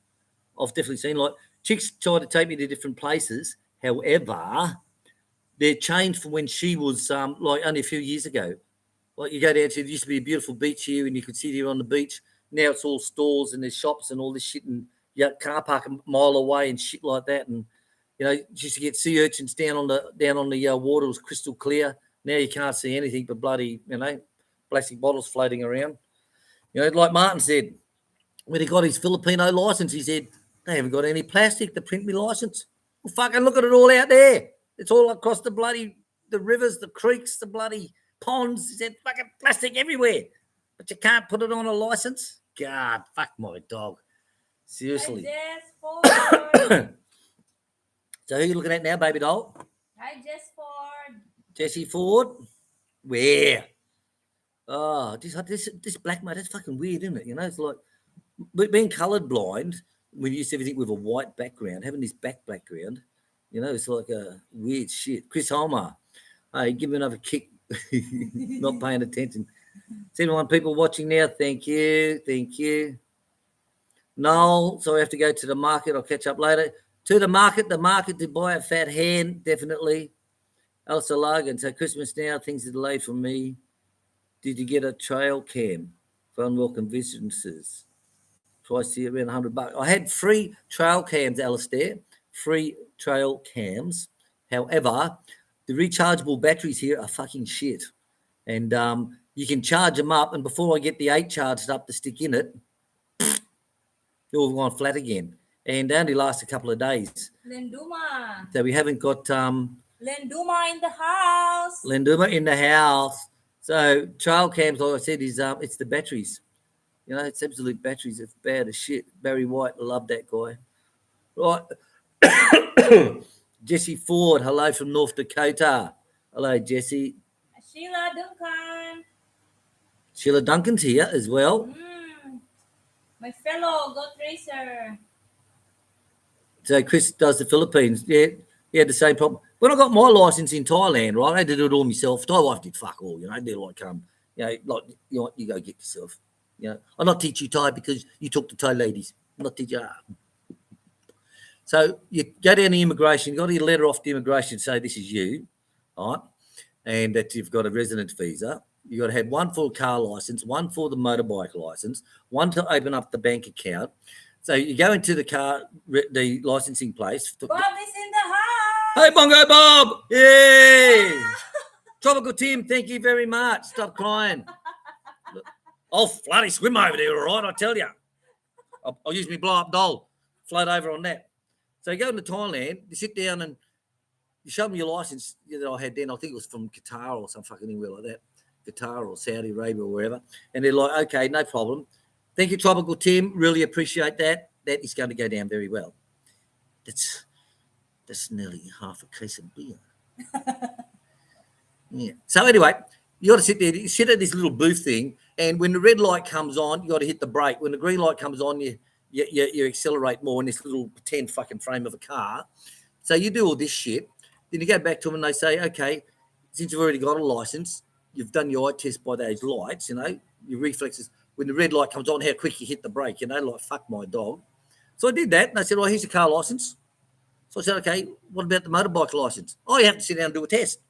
I've definitely seen. Like, chicks try to take me to different places. However, they're changed from when she was like only a few years ago. Like, you go down to, there used to be a beautiful beach here and you could sit here on the beach. Now it's all stores and there's shops and all this shit, and car park a mile away and shit like that. And, you know, used to get sea urchins down on the water. It was crystal clear. Now you can't see anything but bloody, plastic bottles floating around. You know, like Martin said, when he got his Filipino license, he said, they haven't got any plastic to print me license. Well, fucking look at it all out there. It's all across the rivers, the creeks, the bloody ponds. He said, fucking plastic everywhere. But you can't put it on a license? God, fuck my dog. Seriously. So who are you looking at now, baby doll? Hi, Jess Ford. Jesse Ford? Where? Oh, this black mate, that's fucking weird, isn't it? You know, it's like being colourblind, we used to everything with a white background, having this background, you know, it's like a weird shit. Chris Homer, hey, give me another kick. Not paying attention. 71 people watching now. Thank you. Noel, so I have to go to the market. I'll catch up later. To the market to buy a fat hen, definitely. Elsa Logan, so Christmas now, things are delayed for me. Did you get a trail cam for unwelcome visitors? Twice a year, around $100. I had free trail cams, Alistair. Free trail cams. However, the rechargeable batteries here are fucking shit. And you can charge them up, and before I get the 8 charged up to stick in it, they're all gone flat again. And they only last a couple of days. Lenduma. So we haven't got... Lenduma in the house. Lenduma in the house. So trail cams, like I said, is it's the batteries. You know, it's absolute batteries. It's bad as shit. Barry White, I love that guy. Right. Jesse Ford, hello from North Dakota. Hello, Jesse. Sheila Duncan's here as well. My fellow goat racer. So Chris does the Philippines. Yeah, he had the same problem. When I got my license in Thailand, right, I had to do it all myself. Thai wife did fuck all, you know. They're like, you go get yourself. You know, I'll not teach you Thai because you talk to Thai ladies. I'm not teach you. So you go down to immigration, you got your letter off the immigration, say this is you, all right, and that you've got a resident visa. You got to have one for a car license, one for the motorbike license, one to open up the bank account. So you go into the licensing place. Bob is in the house. Hey, Bongo Bob! Yay! Tropical Tim, thank you very much. Stop crying. I'll bloody swim over there, all right, I tell you. I'll use my blow-up doll, float over on that. So you go into Thailand, you sit down and you show them your license that I had then. I think it was from Qatar or some fucking anywhere like that. Qatar or Saudi Arabia or wherever. And they're like, okay, no problem. Thank you, Tropical Tim. Really appreciate that. That is going to go down very well. That's nearly half a case of beer. Yeah. So anyway, you got to sit there. You sit at this little booth thing, and when the red light comes on, you got to hit the brake. When the green light comes on, you accelerate more in this little pretend fucking frame of a car. So you do all this shit. Then you go back to them and they say, okay, since you've already got a license, you've done your eye test by those lights, you know, your reflexes. When the red light comes on, how quick you hit the brake, you know, like fuck my dog. So I did that, and they said, oh, here's your car license. So I said, okay, what about the motorbike license? Oh, you have to sit down and do a test.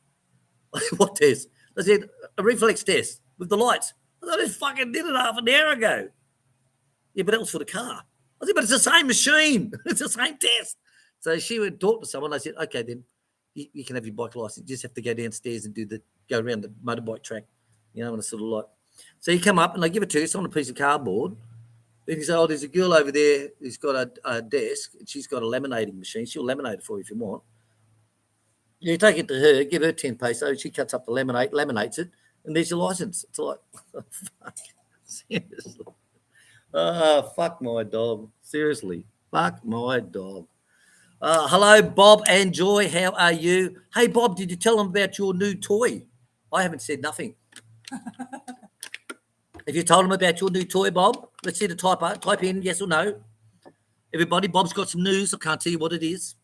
What test? They said, a reflex test with the lights. I just fucking did it half an hour ago. Yeah, but that was for the car. I said, but it's the same machine. It's the same test. So she would talk to someone. I said, okay, then you can have your bike license. You just have to go downstairs and go around the motorbike track, you know, and it's sort of like. So you come up and they give it to you. It's on a piece of cardboard. Then you say, oh, there's a girl over there who's got a desk and she's got a laminating machine. She'll laminate it for you if you want. You take it to her, give her 10 pesos, she cuts up the lemonade, laminates it, and there's your license. It's like, fuck, seriously. Oh, fuck my dog. Seriously, fuck my dog. Hello, Bob and Joy. How are you? Hey, Bob, did you tell them about your new toy? I haven't said nothing. Have you told them about your new toy, Bob? Let's see the type in yes or no. Everybody, Bob's got some news. I can't tell you what it is.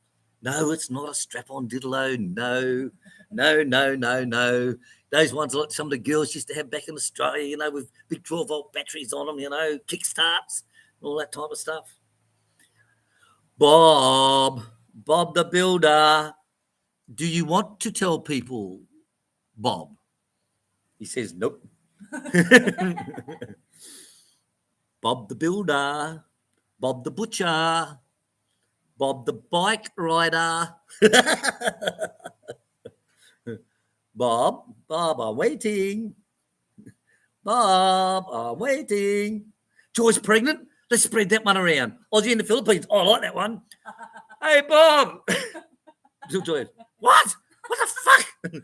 No, it's not a strap-on diddle-o. No, no, no, no, no. Those ones like some of the girls used to have back in Australia, you know, with big 12-volt batteries on them, you know, kickstarts, all that type of stuff. Bob the Builder, do you want to tell people, Bob? He says, nope. Bob the Builder, Bob the Butcher, Bob the Bike Rider. Bob, I'm waiting. Bob, I'm waiting. Joy's pregnant? Let's spread that one around. Aussie in the Philippines. Oh, I like that one. Hey, Bob. Joy, what? What the fuck? Where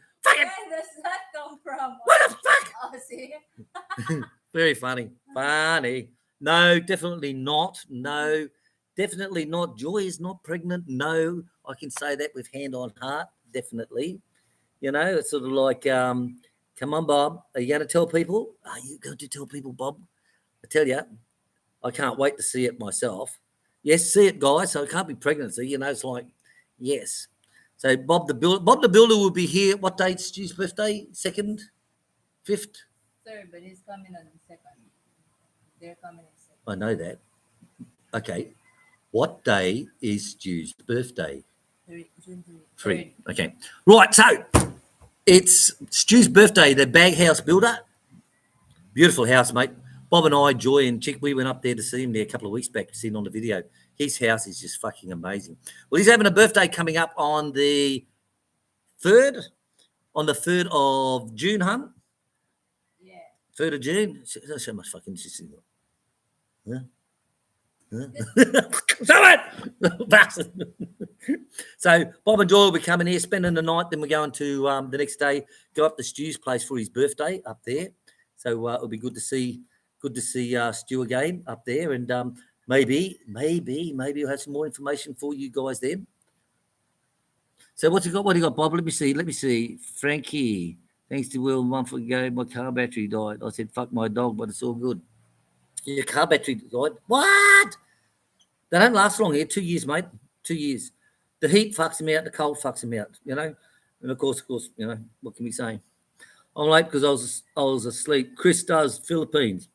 does that come from? What the fuck? Oh, see? Very funny. Funny. No, definitely not. No, definitely not. Joy is not pregnant. No, I can say that with hand on heart. Definitely. You know, it's sort of like, come on, Bob. Are you going to tell people? Are you going to tell people, Bob? I tell you, I can't wait to see it myself. Yes, see it, guys. So it can't be pregnancy. You know, it's like, yes. So Bob the Builder will be here. What date's Stu's birthday? 2nd? 5th? Third, but he's coming on the second. They're coming on second. I know that. Okay. What day is Stu's birthday? June 3. Okay. Right. So it's Stu's birthday, the Bag House Builder. Beautiful house, mate. Bob and I, Joy and Chick, we went up there to see him there a couple of weeks back, seen on the video. His house is just fucking amazing. Well, he's having a birthday coming up on the 3rd, of June, hun. Yeah. 3rd of June. So much fucking just. Huh? So Bob and Joy will be coming here, spending the night. Then we're going to the next day go up to Stu's place for his birthday up there. So it'll be good to see Stu again up there, and maybe we'll have some more information for you guys then. So what's he got? What do you got, Bob? Let me see. Frankie, thanks to Will, a month ago my car battery died. I said fuck my dog, but it's all good. Your car battery died. What? They don't last long here. 2 years, mate. 2 years. The heat fucks him out. The cold fucks him out. You know. And of course, you know what can we say? I'm late because I was asleep. Chris does Philippines.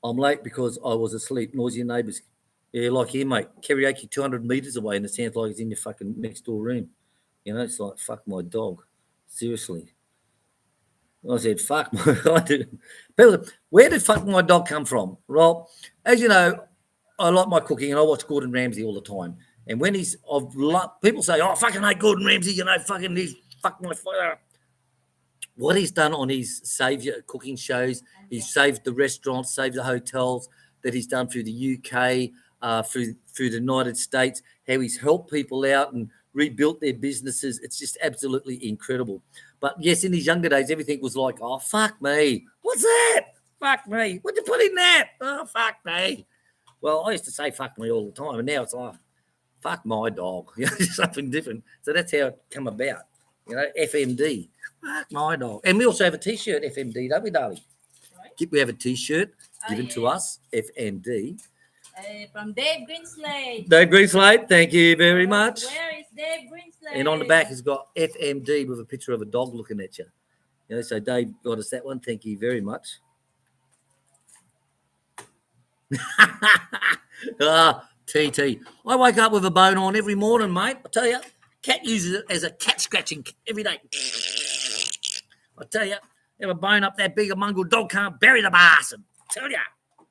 I'm late because I was asleep. Noisy neighbours. Yeah, like here, mate. Karaoke 200 meters away, and it sounds like it's in your fucking next door room. You know, it's like fuck my dog. Seriously. I said, fuck my dog. People, where did fuck my dog come from? Well, as you know, I like my cooking and I watch Gordon Ramsay all the time. And when people say, oh, fucking hate Gordon Ramsay, you know, fucking he's fuck my fire. What he's done on his Saviour cooking shows, he's saved the restaurants, saved the hotels that he's done through the UK, through the United States, how he's helped people out and rebuilt their businesses. It's just absolutely incredible. But yes, in his younger days, everything was like, oh, fuck me. What's that? Fuck me. What'd you put in that? Oh, fuck me. Well, I used to say fuck me all the time, and now it's like, fuck my dog. You know, something different. So that's how it come about. You know, FMD. Fuck my dog. And we also have a T-shirt, FMD, don't we, darling? Right. We have a T-shirt given to us, FMD. From Dave Greenslade. Dave Greenslade, thank you very much. Where is Dave Greenslade? And on the back, it's got FMD with a picture of a dog looking at you. You know, so Dave got us that one. Thank you very much. TT. I wake up with a bone on every morning, mate. I tell you, cat uses it as a cat scratching every day. I tell you, have a bone up that big, a mongrel dog can't bury the bastard. I tell you,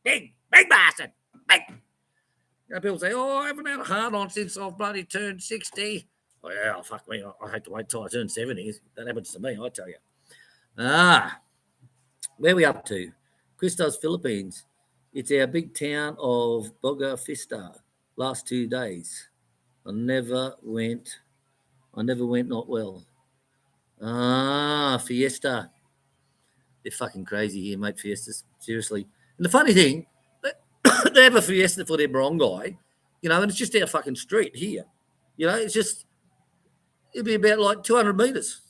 big bastard. Big. You know, people say, oh, I haven't had a hard on since I've bloody turned 60. Oh, yeah, fuck me. I hate to wait till I turn 70. That happens to me, I tell you. Where are we up to? Chris does Philippines. It's our big town of Boga Vista. Last 2 days. I never went I never went, not well. Ah, Fiesta. They're fucking crazy here, mate, Fiestas. Seriously. And the funny thing, they have a Fiesta for their barangay, you know, and it's just our fucking street here. You know, it's just, it'll be about like 200 metres.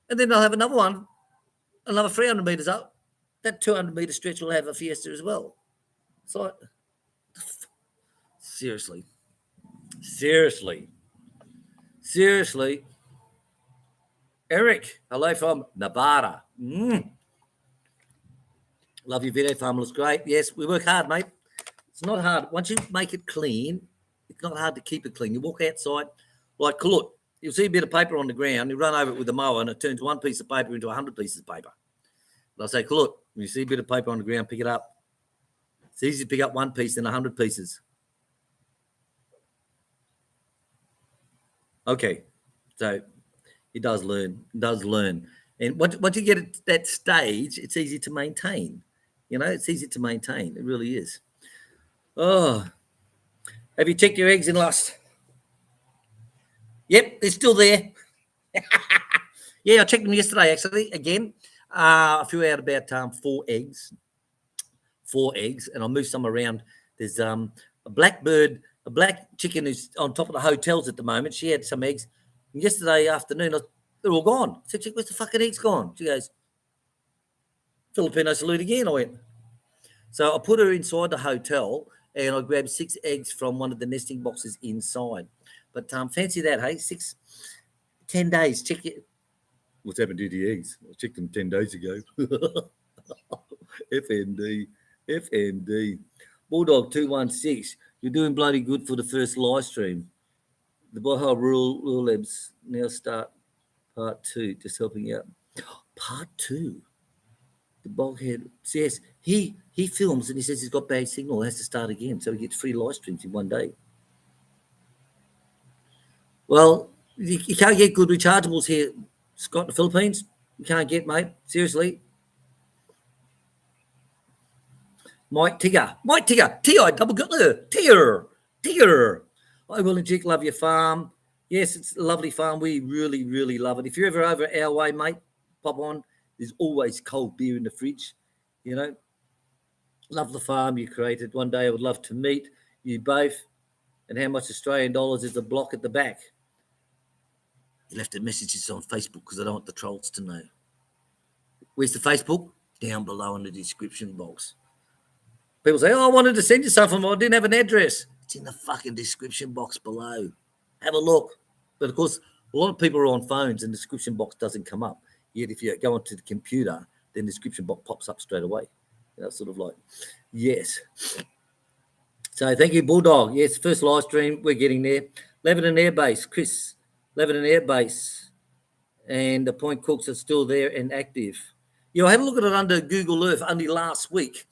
And then they'll have another one, another 300 metres up. That 200 metre stretch will have a Fiesta as well. It's like, seriously. Eric, hello from Nevada. Love your video, farm. Looks great. Yes, we work hard, mate. It's not hard. Once you make it clean, it's not hard to keep it clean. You walk outside, like, look, you'll see a bit of paper on the ground. You run over it with a mower, and it turns one piece of paper into 100 pieces of paper. And I say, look, when you see a bit of paper on the ground, pick it up. It's easy to pick up one piece than 100 pieces. Okay, so it does learn. And once you get at that stage, it's easy to maintain. You know, it's easy to maintain. It really is. Oh, have you checked your eggs in last? Yep, they're still there. Yeah, I checked them yesterday, actually, again. I threw out about 4 eggs. 4 eggs, and I moved some around. There's a black chicken is on top of the hotels at the moment. She had some eggs. And yesterday afternoon, they're all gone. I said, "Chick, where's the fucking eggs gone?" She goes, "Filipino salute again." I went. So I put her inside the hotel, and I grabbed 6 eggs from one of the nesting boxes inside. But fancy that, hey? 10 days. Check it. What's happened to the eggs? I checked them 10 days ago. FND. Bulldog 216. You're doing bloody good for the first live stream. The Baja Rural Labs now start part 2, just helping out. Part 2. The bulkhead. Yes, he films and he says he's got bad signal, has to start again, so he gets 3 live streams in one day. Well, you can't get good rechargeables here, Scott, the Philippines. You can't get, mate. Seriously. Mike Tigger. Tigger. I will and Jake, love your farm. Yes, it's a lovely farm. We really, really love it. If you're ever over our way, mate, pop on. There's always cold beer in the fridge. You know, love the farm you created. One day I would love to meet you both. And how much Australian dollars is the block at the back? You left the messages on Facebook because I don't want the trolls to know. Where's the Facebook? Down below in the description box. People say, "Oh, I wanted to send you something, but I didn't have an address." It's in the fucking description box below. Have a look. But of course, a lot of people are on phones and the description box doesn't come up. Yet if you go onto the computer, then the description box pops up straight away. You know, sort of like, yes. So thank you, Bulldog. Yes, first live stream. We're getting there. Lebanon Air Base. Chris, Lebanon Air Base. And the Point Cooks are still there and active. You know, I had a look at it under Google Earth only last week.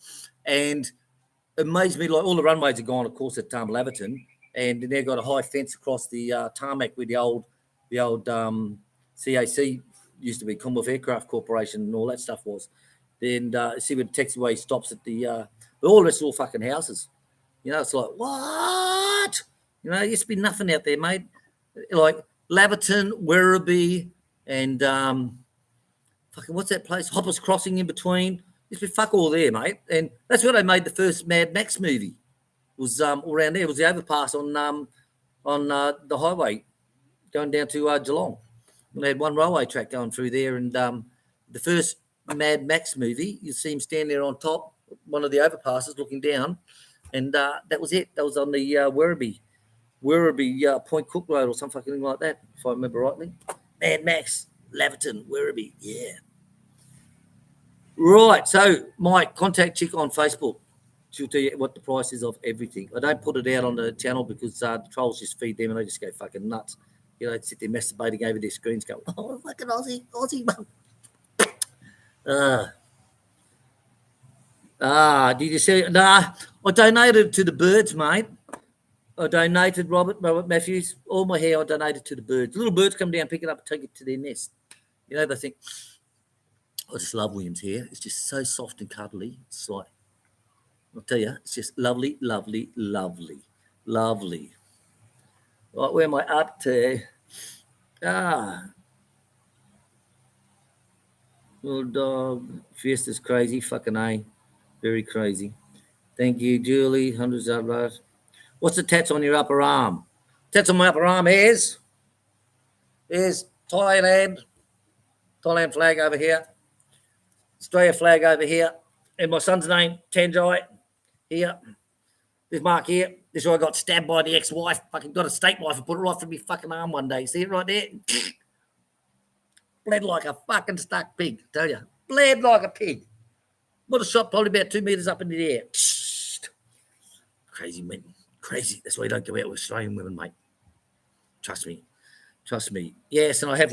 And it amazed me, like all the runways are gone, of course, at Laverton. And they've got a high fence across the tarmac where the old CAC used to be, Commonwealth Aircraft Corporation, and all that stuff was. Then see where the taxiway stops at the all the rest are all fucking houses. You know, it's like, what? You know, there used to be nothing out there, mate. Like Laverton, Werribee, and fucking what's that place? Hoppers Crossing in between. Used to be fuck all there, mate. And that's where they made the first Mad Max movie. It was around there. It was the overpass on the highway going down to Geelong. And they had one railway track going through there. And the first Mad Max movie, you see him stand there on top, one of the overpasses looking down. And that was it. That was on the Werribee Point Cook Road or something fucking like that, if I remember rightly. Mad Max, Laverton, Werribee, yeah. Right, so Mike, contact Chick on Facebook. She'll tell you what the price is of everything. I don't put it out on the channel because the trolls just feed them and they just go fucking nuts. You know, they sit there masturbating over their screens going, "Oh, fucking Aussie, mum." Did you see? Nah, I donated to the birds, mate. I donated, Robert Matthews, all my hair I donated to the birds. The little birds come down, pick it up and take it to their nest. You know, they think, I just love William's hair. It's just so soft and cuddly. It's like, I'll tell you, it's just lovely. Right, where am I up to? Little dog. Fiesta's crazy. Fucking A. Very crazy. Thank you, Julie. Hundreds of dollars. What's the tats on your upper arm? Tats on my upper arm is Thailand. Thailand flag over here. Australia flag over here. And my son's name, Tanjai, here. This mark here. This is where I got stabbed by the ex-wife. Fucking got a steak knife and put it right through my fucking arm one day. See it right there? Bled like a fucking stuck pig, tell you. Bled like a pig. Would have shot probably about 2 meters up in the air. Crazy men. Crazy. That's why you don't go out with Australian women, mate. Trust me. Trust me. Yes, and I have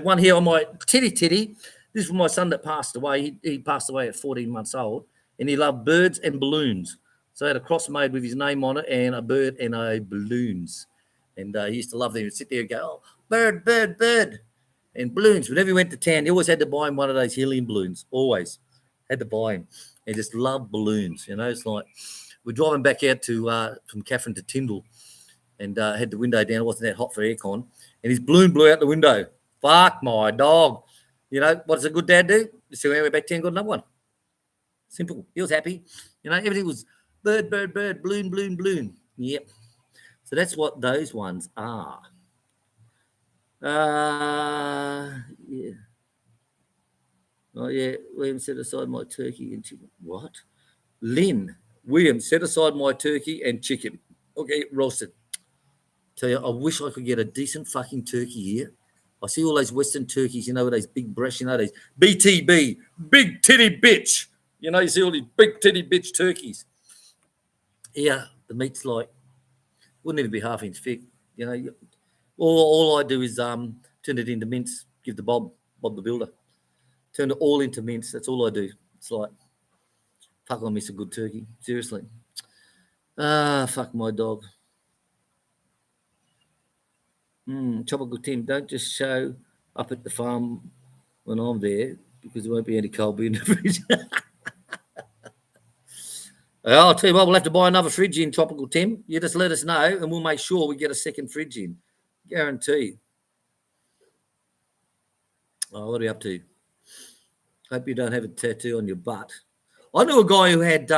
one here on my titty. This is my son that passed away. He passed away at 14 months old, and he loved birds and balloons. So I had a cross made with his name on it and a bird and a balloons. And he used to love them. He'd sit there and go, oh, bird, bird, bird. And balloons. Whenever he went to town, he always had to buy him one of those helium balloons. Always. Had to buy him. He just loved balloons. You know, it's like we're driving back out to from Catherine to Tyndall and had the window down. It wasn't that hot for aircon. And his balloon blew out the window. Fuck my dog. You know, what does a good dad do? Just went back to town and got another one. Simple. He was happy. You know, everything was bird, bird, bird, balloon, balloon, balloon. Yep. So that's what those ones are. Yeah. Oh, yeah. William set aside my turkey and chicken. What? Lynn. William, set aside my turkey and chicken. Okay, roasted. Tell you, I wish I could get a decent fucking turkey here. I see all those Western turkeys, you know, with those big breasts, you know, those BTB, big titty bitch. You know, you see all these big titty bitch turkeys. Yeah, the meat's like, wouldn't even be half inch thick. You know, all I do is turn it into mince, give the Bob the Builder. Turn it all into mince. That's all I do. It's like, fuck, I miss a good turkey. Seriously. Fuck my dog. Tropical Tim, don't just show up at the farm when I'm there because there won't be any cold beer in the fridge. I'll tell you what, we'll have to buy another fridge in, Tropical Tim. You just let us know and we'll make sure we get a second fridge in. Guarantee. Oh, what are you up to? Hope you don't have a tattoo on your butt. I knew a guy who had,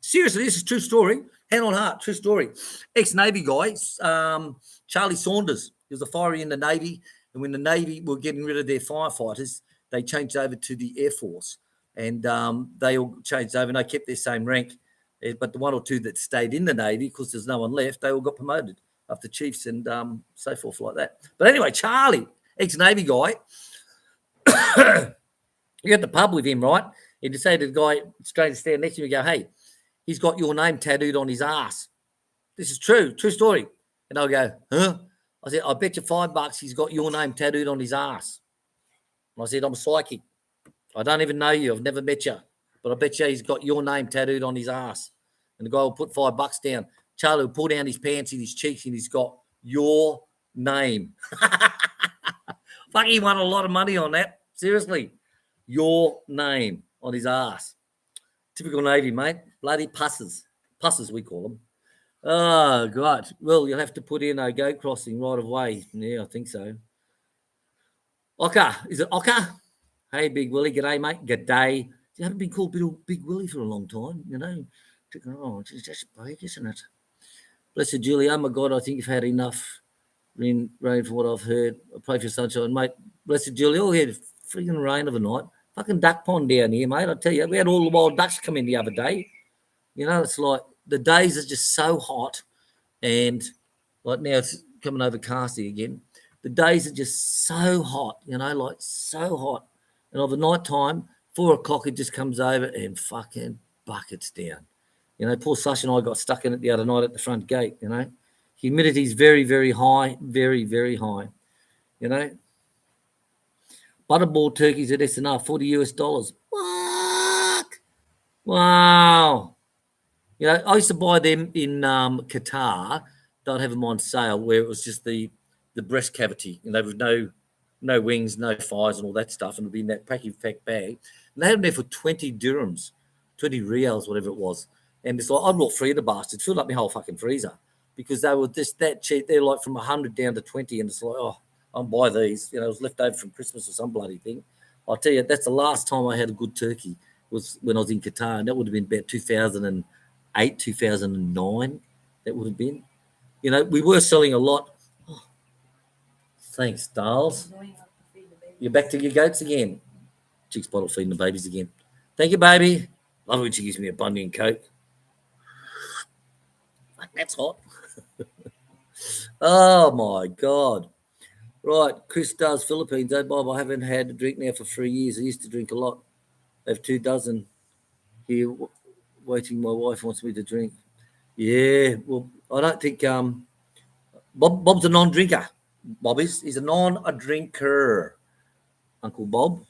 seriously, this is a true story. Hand on heart, true story. Ex-Navy guy, Charlie Saunders. He was a fiery in the Navy. And when the Navy were getting rid of their firefighters, they changed over to the Air Force. And they all changed over and they kept their same rank. But the one or two that stayed in the Navy, because there's no one left, they all got promoted up to chiefs and so forth like that. But anyway, Charlie, ex-Navy guy, you at the pub with him, right? He just say to the guy straight stand next to him, you go, hey, he's got your name tattooed on his ass. This is true story. And I'll go, huh? I said, I bet you $5 he's got your name tattooed on his ass. And I said, I'm psychic. I don't even know you. I've never met you. But I bet you he's got your name tattooed on his ass. And the guy will put $5 down. Charlie will pull down his pants and his cheeks and he's got your name. Fuck, he won a lot of money on that. Seriously. Your name on his ass. Typical Navy, mate. Bloody pusses. Pusses, we call them. Oh, God. Well, you'll have to put in a go crossing right away. Yeah, I think so. Oka. Is it Oka? Hey, Big Willie. G'day, mate. G'day. You haven't been called Big Willie for a long time, you know. Oh, it's just a break, isn't it? Blessed Julie. Oh, my God, I think you've had enough rain from what I've heard. I pray for sunshine, mate. Blessed Julie. All we had freaking rain of a night. Fucking duck pond down here, mate. I tell you, we had all the wild ducks come in the other day. You know, it's like the days are just so hot, and like now it's coming overcasty again. The days are just so hot, you know, like so hot. And over night time, 4 o'clock, it just comes over and fucking buckets down. You know, poor Sasha and I got stuck in it the other night at the front gate, you know. Humidity is very, very high, very, very high, you know. Butterball turkeys at SNR, $40. What? Wow. You know, I used to buy them in Qatar. Don't have them on sale where it was just the breast cavity, and they with no wings, no thighs, and all that stuff, and it'd be in that pack bag. And they had them there for 20 dirhams, 20 reals, whatever it was. And it's like I bought 3 of the bastards, filled up my whole fucking freezer because they were just that cheap. They're like from 100 down to 20, and it's like, oh, I'll buy these. You know, it was left over from Christmas or some bloody thing. I'll tell you, that's the last time I had a good turkey was when I was in Qatar, and that would have been about 2008, 2009. That would have been. You know, we were selling a lot. Oh, thanks, Darls. You're back to your goats again. Chick's bottle feeding the babies again. Thank you, baby. Love it when she gives me a bunny and coke. That's hot. Oh my God. Right, Chris does Philippines. Oh, Bob, I haven't had a drink now for 3 years. I used to drink a lot. I have 2 dozen here waiting. My wife wants me to drink. Yeah, well, I don't think Bob's a non-drinker. Bob is. He's a non-drinker. Uncle Bob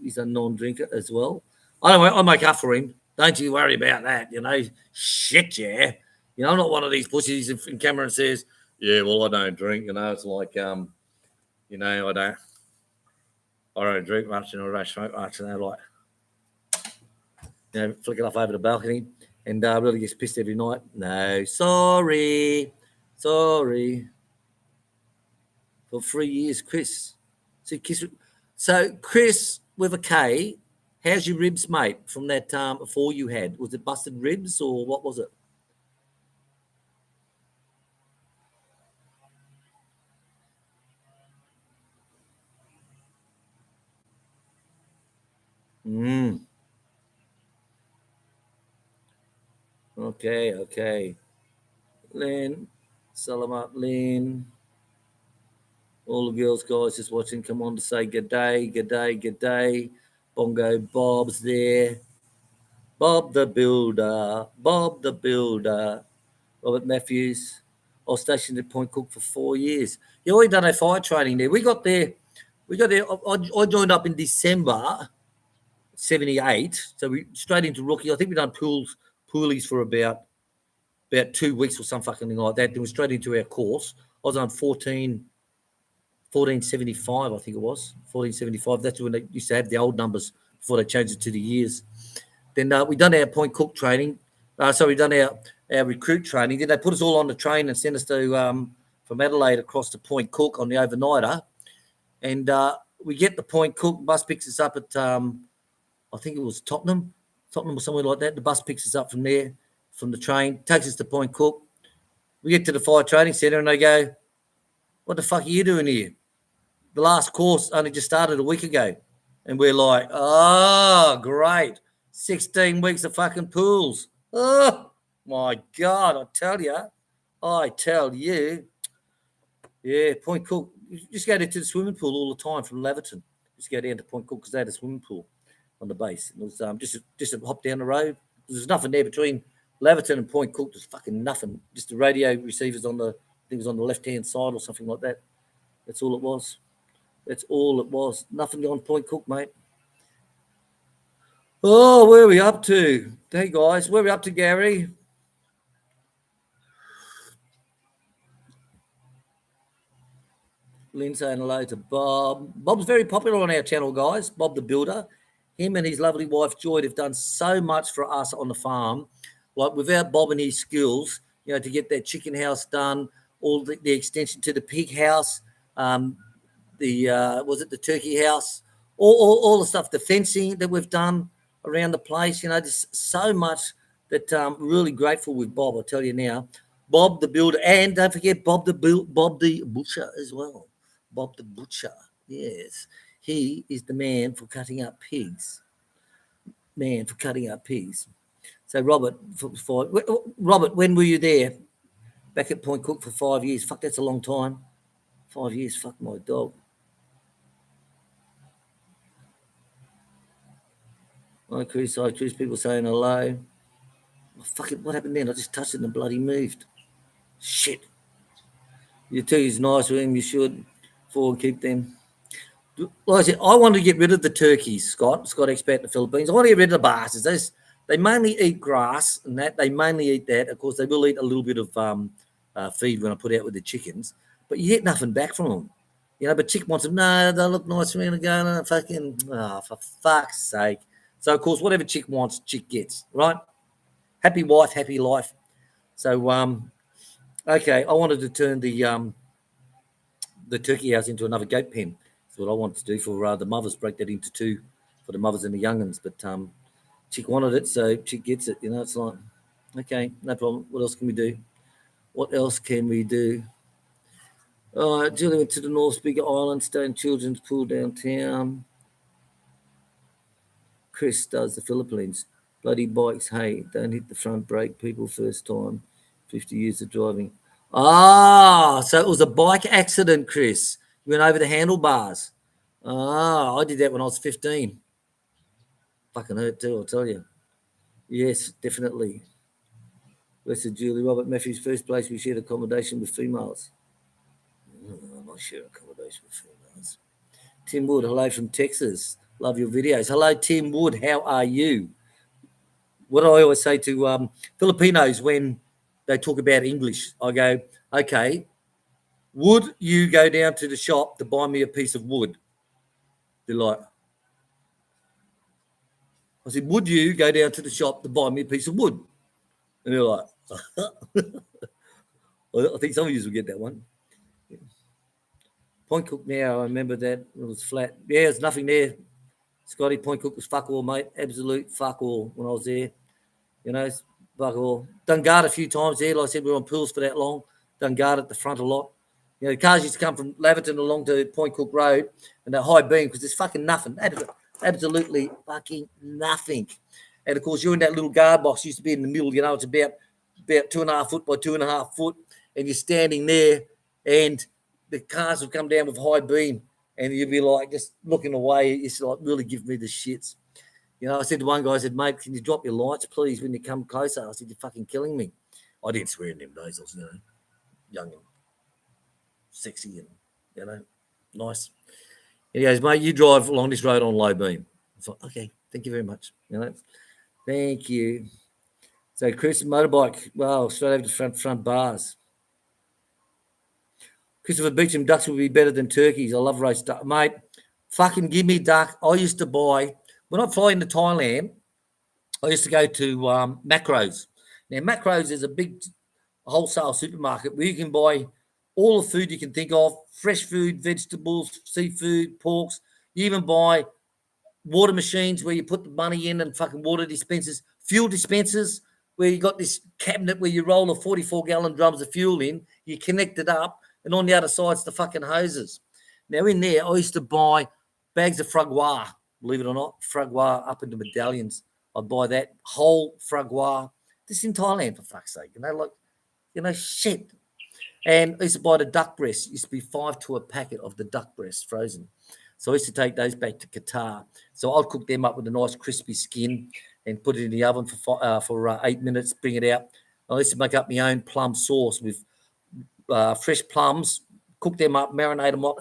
is a non-drinker as well. I make up for him. Don't you worry about that. You know, shit, yeah. You know, I'm not one of these pussies in camera and says, yeah, well, I don't drink. You know, it's like, you know, I don't drink much and I don't smoke much. And they're like, you know, flicking off over the balcony and really gets pissed every night. No, sorry. For 3 years, Chris. So, Chris, with a K, how's your ribs, mate, from that fall you had? Was it busted ribs or what was it? Okay. Lynn, salamat, Lynn. All the girls, guys, just watching, come on to say good day. Bongo Bob's there. Bob the Builder. Robert Matthews. I was stationed at Point Cook for 4 years. Yeah, we done our fire training there. We got there. I joined up in December 78. So we straight into rookie. I think we done poolies for about 2 weeks or some fucking thing like that. Then we straight into our course. I was on 1475, I think it was. 1475. That's when they used to have the old numbers before they changed it to the years. Then we done our Point Cook training. We done our recruit training. Then they put us all on the train and sent us to from Adelaide across to Point Cook on the overnighter. And we get the Point Cook. Bus picks us up at, I think it was Tottenham or somewhere like that. The bus picks us up from there, from the train, takes us to Point Cook. We get to the fire training centre and they go, what the fuck are you doing here? The last course only just started a week ago. And we're like, oh, great. 16 weeks of fucking pools. Oh, my God, I tell you. Yeah, Point Cook. You just go to the swimming pool all the time from Laverton. Just go down to Point Cook because they had a swimming pool on the base. It was just a hop down the road. There's nothing there between Laverton and Point Cook. There's fucking nothing. Just the radio receivers I think it was on the left-hand side or something like that. That's all it was. Nothing on Point Cook, mate. Oh, where are we up to? Hey, guys, where are we up to, Gary? Lynn saying hello to Bob. Bob's very popular on our channel, guys. Bob the Builder. Him and his lovely wife, Joy, have done so much for us on the farm. Like, without Bob and his skills, you know, to get that chicken house done, all the extension to the pig house, the turkey house, all the stuff, the fencing that we've done around the place, you know, just so much that I'm really grateful with Bob, I'll tell you now. Bob the Builder, and don't forget Bob the Butcher as well. Bob the Butcher, yes. He is the man for cutting up pigs. So, Robert, when were you there? Back at Point Cook for 5 years. Fuck, that's a long time. 5 years, fuck my dog. Hi, Chris. People saying hello. Oh, fuck it, what happened then? I just touched it and the bloody moved. Shit. Your turkey's nice with him. You should keep them. Like I said, I want to get rid of the turkeys, Scott expat in the Philippines. I want to get rid of the bastards. They mainly eat grass and that. They mainly eat that. Of course, they will eat a little bit of feed when I put out with the chickens, but you get nothing back from them. You know, but chick wants them. No, they look nice around and going, for fuck's sake. So, of course, whatever chick wants, chick gets, right? Happy wife, happy life. So, okay, I wanted to turn the the turkey house into another goat pen. That's what I wanted to do for the mothers, break that into two for the mothers and the young'uns. But Chick wanted it, so Chick gets it. You know, it's like, okay, no problem. What else can we do? What else can we do? Julie went to the North Big Island, staying children's pool downtown. Chris does the Philippines. Bloody bikes, hey, don't hit the front brake, people, first time, 50 years of driving. So it was a bike accident, Chris. You went over the handlebars. I did that when I was 15. Fucking hurt too, I'll tell you. Yes, definitely. Blessed Julie, Robert Matthews, first place, we shared accommodation with females. I'm not sharing accommodation with females. Tim Wood, hello from Texas. Love your videos. Hello, Tim Wood. How are you? What I always say to Filipinos when they talk about English, I go, okay, would you go down to the shop to buy me a piece of wood? They're like, I said, would you go down to the shop to buy me a piece of wood? And they're like, I think some of you will get that one. Point Cook now, I remember that it was flat. Yeah, there's nothing there. Scotty, Point Cook was fuck all, mate. Absolute fuck all when I was there. You know, fuck all. Done guard a few times there. Like I said, we were on pools for that long. Done guard at the front a lot. You know, the cars used to come from Laverton along to Point Cook Road and that high beam because there's fucking nothing. Absolutely fucking nothing. And of course, you're in that little guard box. Used to be in the middle. You know, it's about 2.5 foot by 2.5 foot, and you're standing there, and the cars would come down with high beam, and you'd be like just looking away. It's like really give me the shits. You know, I said to one guy, I said, mate, can you drop your lights, please, when you come closer? I said, you're fucking killing me. I didn't swear in them days. I was, you know, young and sexy and, you know, nice. He goes, mate, you drive along this road on low beam. I thought, okay, thank you very much. You know, thank you. So Chris, motorbike, wow, straight over to front bars. Christopher Beecham, ducks would be better than turkeys. I love roast duck. Mate, fucking give me duck. I used to buy, when I fly into Thailand, I used to go to Macros. Now, Macros is a big wholesale supermarket where you can buy all the food you can think of, fresh food, vegetables, seafood, porks. You even buy water machines where you put the money in and fucking water dispensers, fuel dispensers, where you got this cabinet where you roll a 44-gallon drums of fuel in, you connect it up, and on the other side's the fucking hoses. Now, in there, I used to buy bags of fragua, believe it or not, fragua up into medallions. I'd buy that whole fragua. This is in Thailand, for fuck's sake. You know, like, you know, shit. And I used to buy the duck breast. It used to be $5 to a packet of the duck breast frozen. So I used to take those back to Qatar. So I'd cook them up with a nice crispy skin and put it in the oven for 8 minutes, bring it out. I used to make up my own plum sauce with fresh plums, cook them up, marinate them up,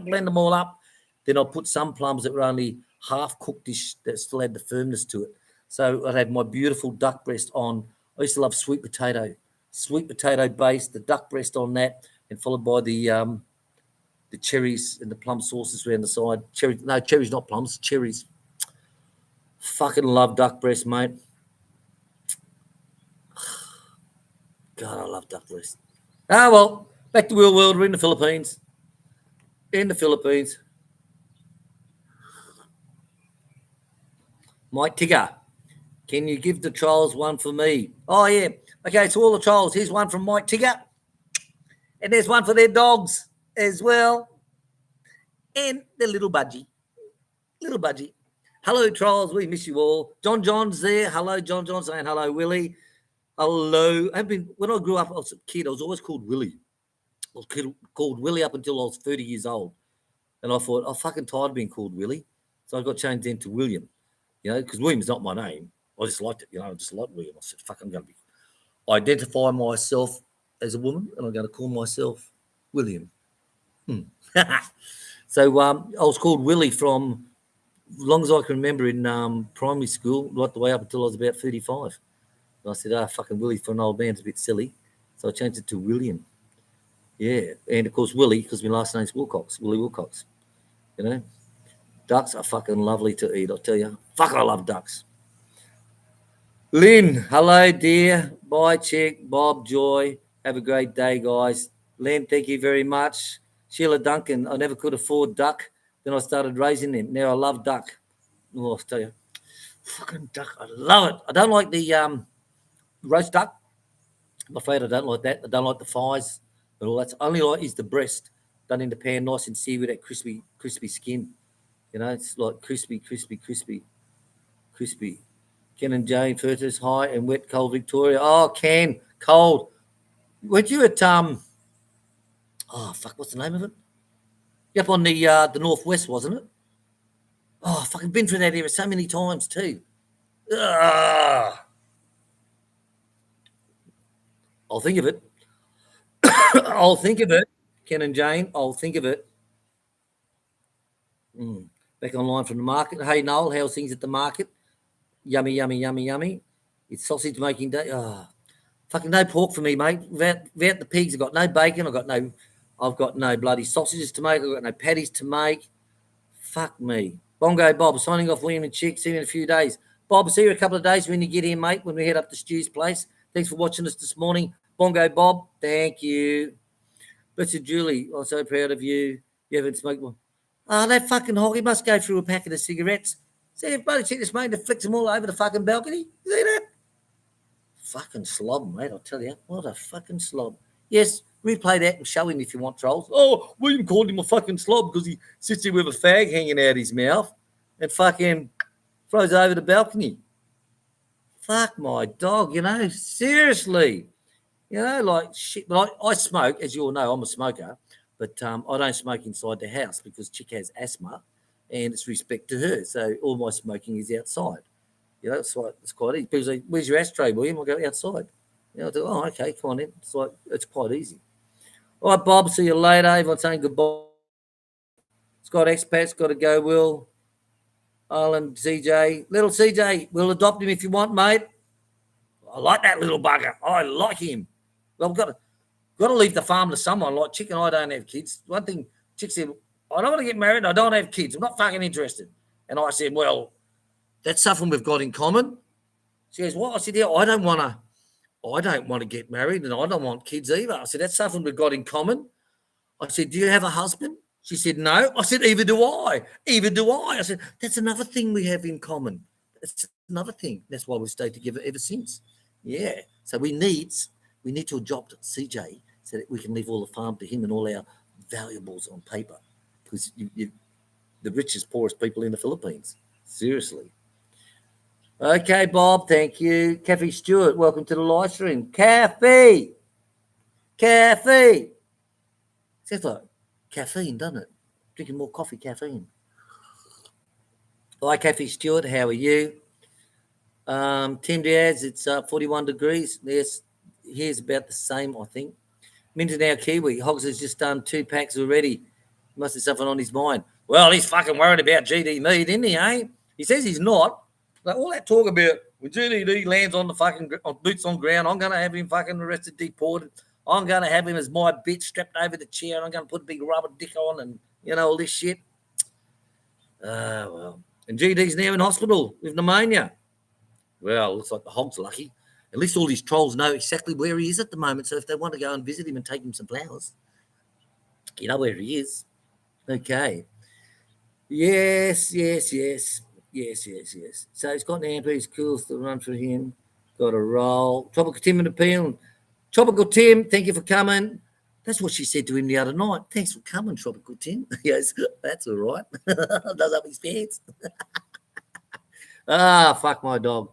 blend them all up. Then I'll put some plums that were only half cooked-ish that still had the firmness to it. So I'd have my beautiful duck breast on. I used to love sweet potato base, the duck breast on that, and followed by the cherries and the plum sauces around the side. Cherries, not plums, cherries. Fucking love duck breast, mate. God, I love duck breast. Well, back to real world. We're in the Philippines. Mike Tigger, can you give the trolls one for me? Oh, yeah. Okay, so all the trolls, here's one from Mike Tigger. And there's one for their dogs as well. And the little budgie. Hello, trolls. We miss you all. John John's there. Hello, John John saying hello, Willie. Hello. When I grew up, I was a kid. I was always called Willie. I was called Willie up until I was 30 years old. And I thought, I'm fucking tired of being called Willie. So I got changed then to William, you know, because William's not my name. I just liked it, you know. I just liked William. I said, fuck, I'm going to identify myself as a woman, and I'm going to call myself William. So I was called Willie from as long as I can remember in primary school, right the way up until I was about 35. And I said, fucking Willie for an old man's a bit silly. So I changed it to William. Yeah. And of course, Willie, because my last name's Wilcox, Willie Wilcox. You know, ducks are fucking lovely to eat, I'll tell you. Fuck, I love ducks. Lynn, hello, dear. Bye, Chick, Bob, Joy. Have a great day, guys. Lynn, thank you very much. Sheila Duncan, I never could afford duck. Then I started raising them. Now I love duck. Oh, I'll tell you, fucking duck. I love it. I don't like the roast duck. I'm afraid I don't like that. I don't like the thighs and all that. Only like is the breast done in the pan, nice and seared with that crispy skin. You know, it's like crispy. Ken and Jane, Furtus, high and wet, cold Victoria. Oh, Ken, cold. Weren't you at oh fuck, what's the name of it? Up on the northwest, wasn't it? Oh, fucking been through that area so many times too. Ugh. I'll think of it. I'll think of it. Ken and Jane, I'll think of it. Back online from the market. Hey Noel, how's things at the market? Yummy. It's sausage making day. Oh, fucking no pork for me, mate. Without the pigs, I've got no bacon. I've got no bloody sausages to make. I've got no patties to make. Fuck me. Bongo Bob, signing off William and Chick. See you in a few days. Bob, see you in a couple of days when you get here, mate, when we head up to Stu's place. Thanks for watching us this morning. Bongo Bob, thank you. Blessed Julie, I'm so proud of you. You haven't smoked one. Oh, that fucking hog, he must go through a packet of cigarettes. See, if bloody check this mate that flicks them all over the fucking balcony. See that? Fucking slob, mate, I'll tell you. What a fucking slob. Yes, replay that and show him if you want, trolls. Oh, William called him a fucking slob because he sits here with a fag hanging out his mouth and fucking throws over the balcony. Fuck my dog, you know, seriously. You know, like shit. But I smoke, as you all know, I'm a smoker, but I don't smoke inside the house because Chick has asthma and it's respect to her. So all my smoking is outside. You know, it's quite easy. People say, where's your ashtray, William? I go, outside. You know, I go, oh, okay, come on in. It's quite easy. All right, Bob, see you later. Everyone's saying goodbye. Scott Expat's got to go, Will. Arlen, CJ. Little CJ, we'll adopt him if you want, mate. I like that little bugger. I like him. Well, I've got to leave the farm to someone. Like Chick and I don't have kids. One thing, Chick said, I don't want to get married. I don't have kids. I'm not fucking interested. And I said, well, that's something we've got in common. She goes, what? I said, yeah, I don't want to get married and I don't want kids either. I said, that's something we've got in common. I said, do you have a husband? She said, no. I said, either do I. I said, that's another thing we have in common. That's another thing. That's why we've stayed together ever since. Yeah. So we need to adopt CJ so that we can leave all the farm to him and all our valuables on paper. Because you're the richest, poorest people in the Philippines. Seriously. Okay, Bob, thank you. Kathy Stewart, welcome to the live stream. Kathy. Sounds like caffeine, doesn't it? Drinking more coffee, caffeine. Hi, Kathy Stewart, how are you? Tim Diaz, it's 41 degrees. Yes, here's about the same, I think. Mindanao Kiwi, Hogs has just done 2 packs already. Must have something on his mind. Well, he's fucking worried about GD Mead, isn't he, eh? He says he's not. Like all that talk about when GDD lands on the fucking boots on ground, I'm going to have him fucking arrested, deported. I'm going to have him as my bitch strapped over the chair and I'm going to put a big rubber dick on and, you know, all this shit. Well. And GD's now in hospital with pneumonia. Well, looks like the Hog's lucky. At least all these trolls know exactly where he is at the moment. So if they want to go and visit him and take him some flowers, you know where he is. Okay. Yes. So he's got an amp. He's cool to run for him. Got a roll. Tropical Tim and appeal. Tropical Tim, thank you for coming. That's what she said to him the other night. Thanks for coming, Tropical Tim. He goes, that's all right. Does up his pants. Fuck my dog.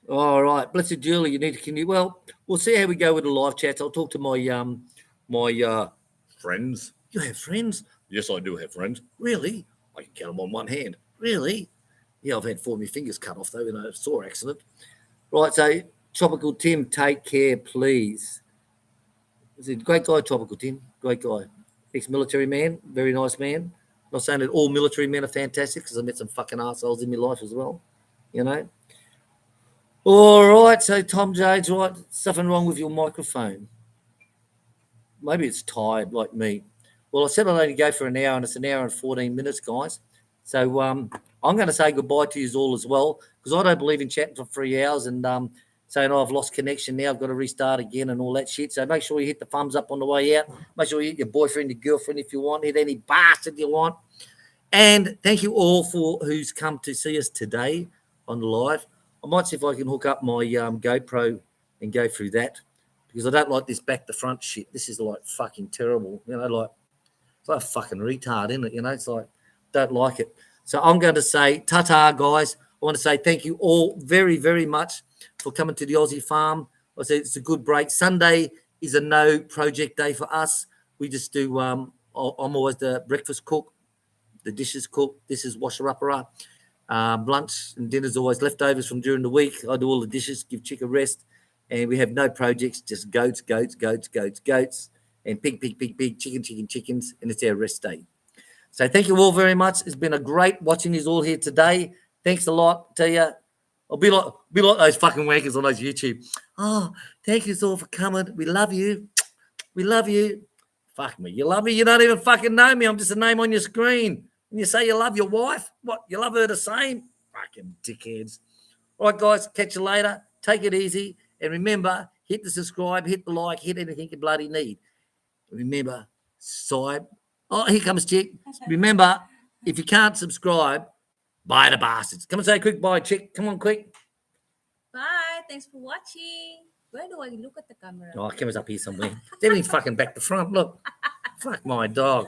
All right. Blessed Julie, you need to continue. Well, we'll see how we go with the live chats. I'll talk to my friends. You have friends? Yes, I do have friends. Really? I can count them on one hand. Really? Yeah, I've had 4 of my fingers cut off, though, in a saw accident. Right, so Tropical Tim, take care, please. He's a great guy, Tropical Tim. Great guy. Ex-military man, very nice man. Not saying that all military men are fantastic, because I met some fucking assholes in my life as well, you know. All right, so Tom Jade's right. Something wrong with your microphone. Maybe it's tired like me. Well, I said I'd only go for an hour, and it's an hour and 14 minutes, guys. So I'm going to say goodbye to you all as well, because I don't believe in chatting for 3 hours. And saying, oh, I've lost connection now, I've got to restart again and all that shit. So make sure you hit the thumbs up on the way out. Make sure you hit your boyfriend, your girlfriend if you want, hit any bastard you want. And thank you all for who's come to see us today on the live. I might see if I can hook up my GoPro and go through that, because I don't like this back to front shit. This is like fucking terrible. You know, like it's like a fucking retard, isn't it? You know, it's like, don't like it. So I'm going to say ta-ta, guys. I want to say thank you all very, very much for coming to the Aussie Farm. I said it's a good break. Sunday is a no project day for us. We just do, I'm always the breakfast cook, the dishes cook. This is washer-upper. Lunch and dinner's always leftovers from during the week. I do all the dishes, give Chick a rest, and we have no projects, just goats, and pig, chickens, and it's our rest day. So thank you all very much. It's been a great watching you all here today. Thanks a lot to you. I'll be like those fucking wankers on those YouTube. Oh, thank you all for coming. We love you. We love you. Fuck me. You love me? You don't even fucking know me. I'm just a name on your screen. And you say you love your wife? What? You love her the same? Fucking dickheads. All right, guys. Catch you later. Take it easy. And remember, hit the subscribe, hit the like, hit anything you bloody need. Remember, side. Oh, here comes Chick. Remember, if you can't subscribe, buy the bastards. Come and say a quick bye, Chick. Come on, quick. Bye. Thanks for watching. Where do I look at the camera? Oh, camera's up here somewhere. Everything's fucking back to front. Look. Fuck my dog.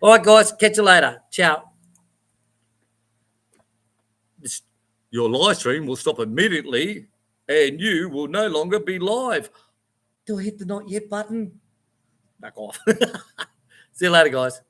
All right, guys. Catch you later. Ciao. Your live stream will stop immediately and you will no longer be live. Do I hit the not yet button? Back off. See you later, guys.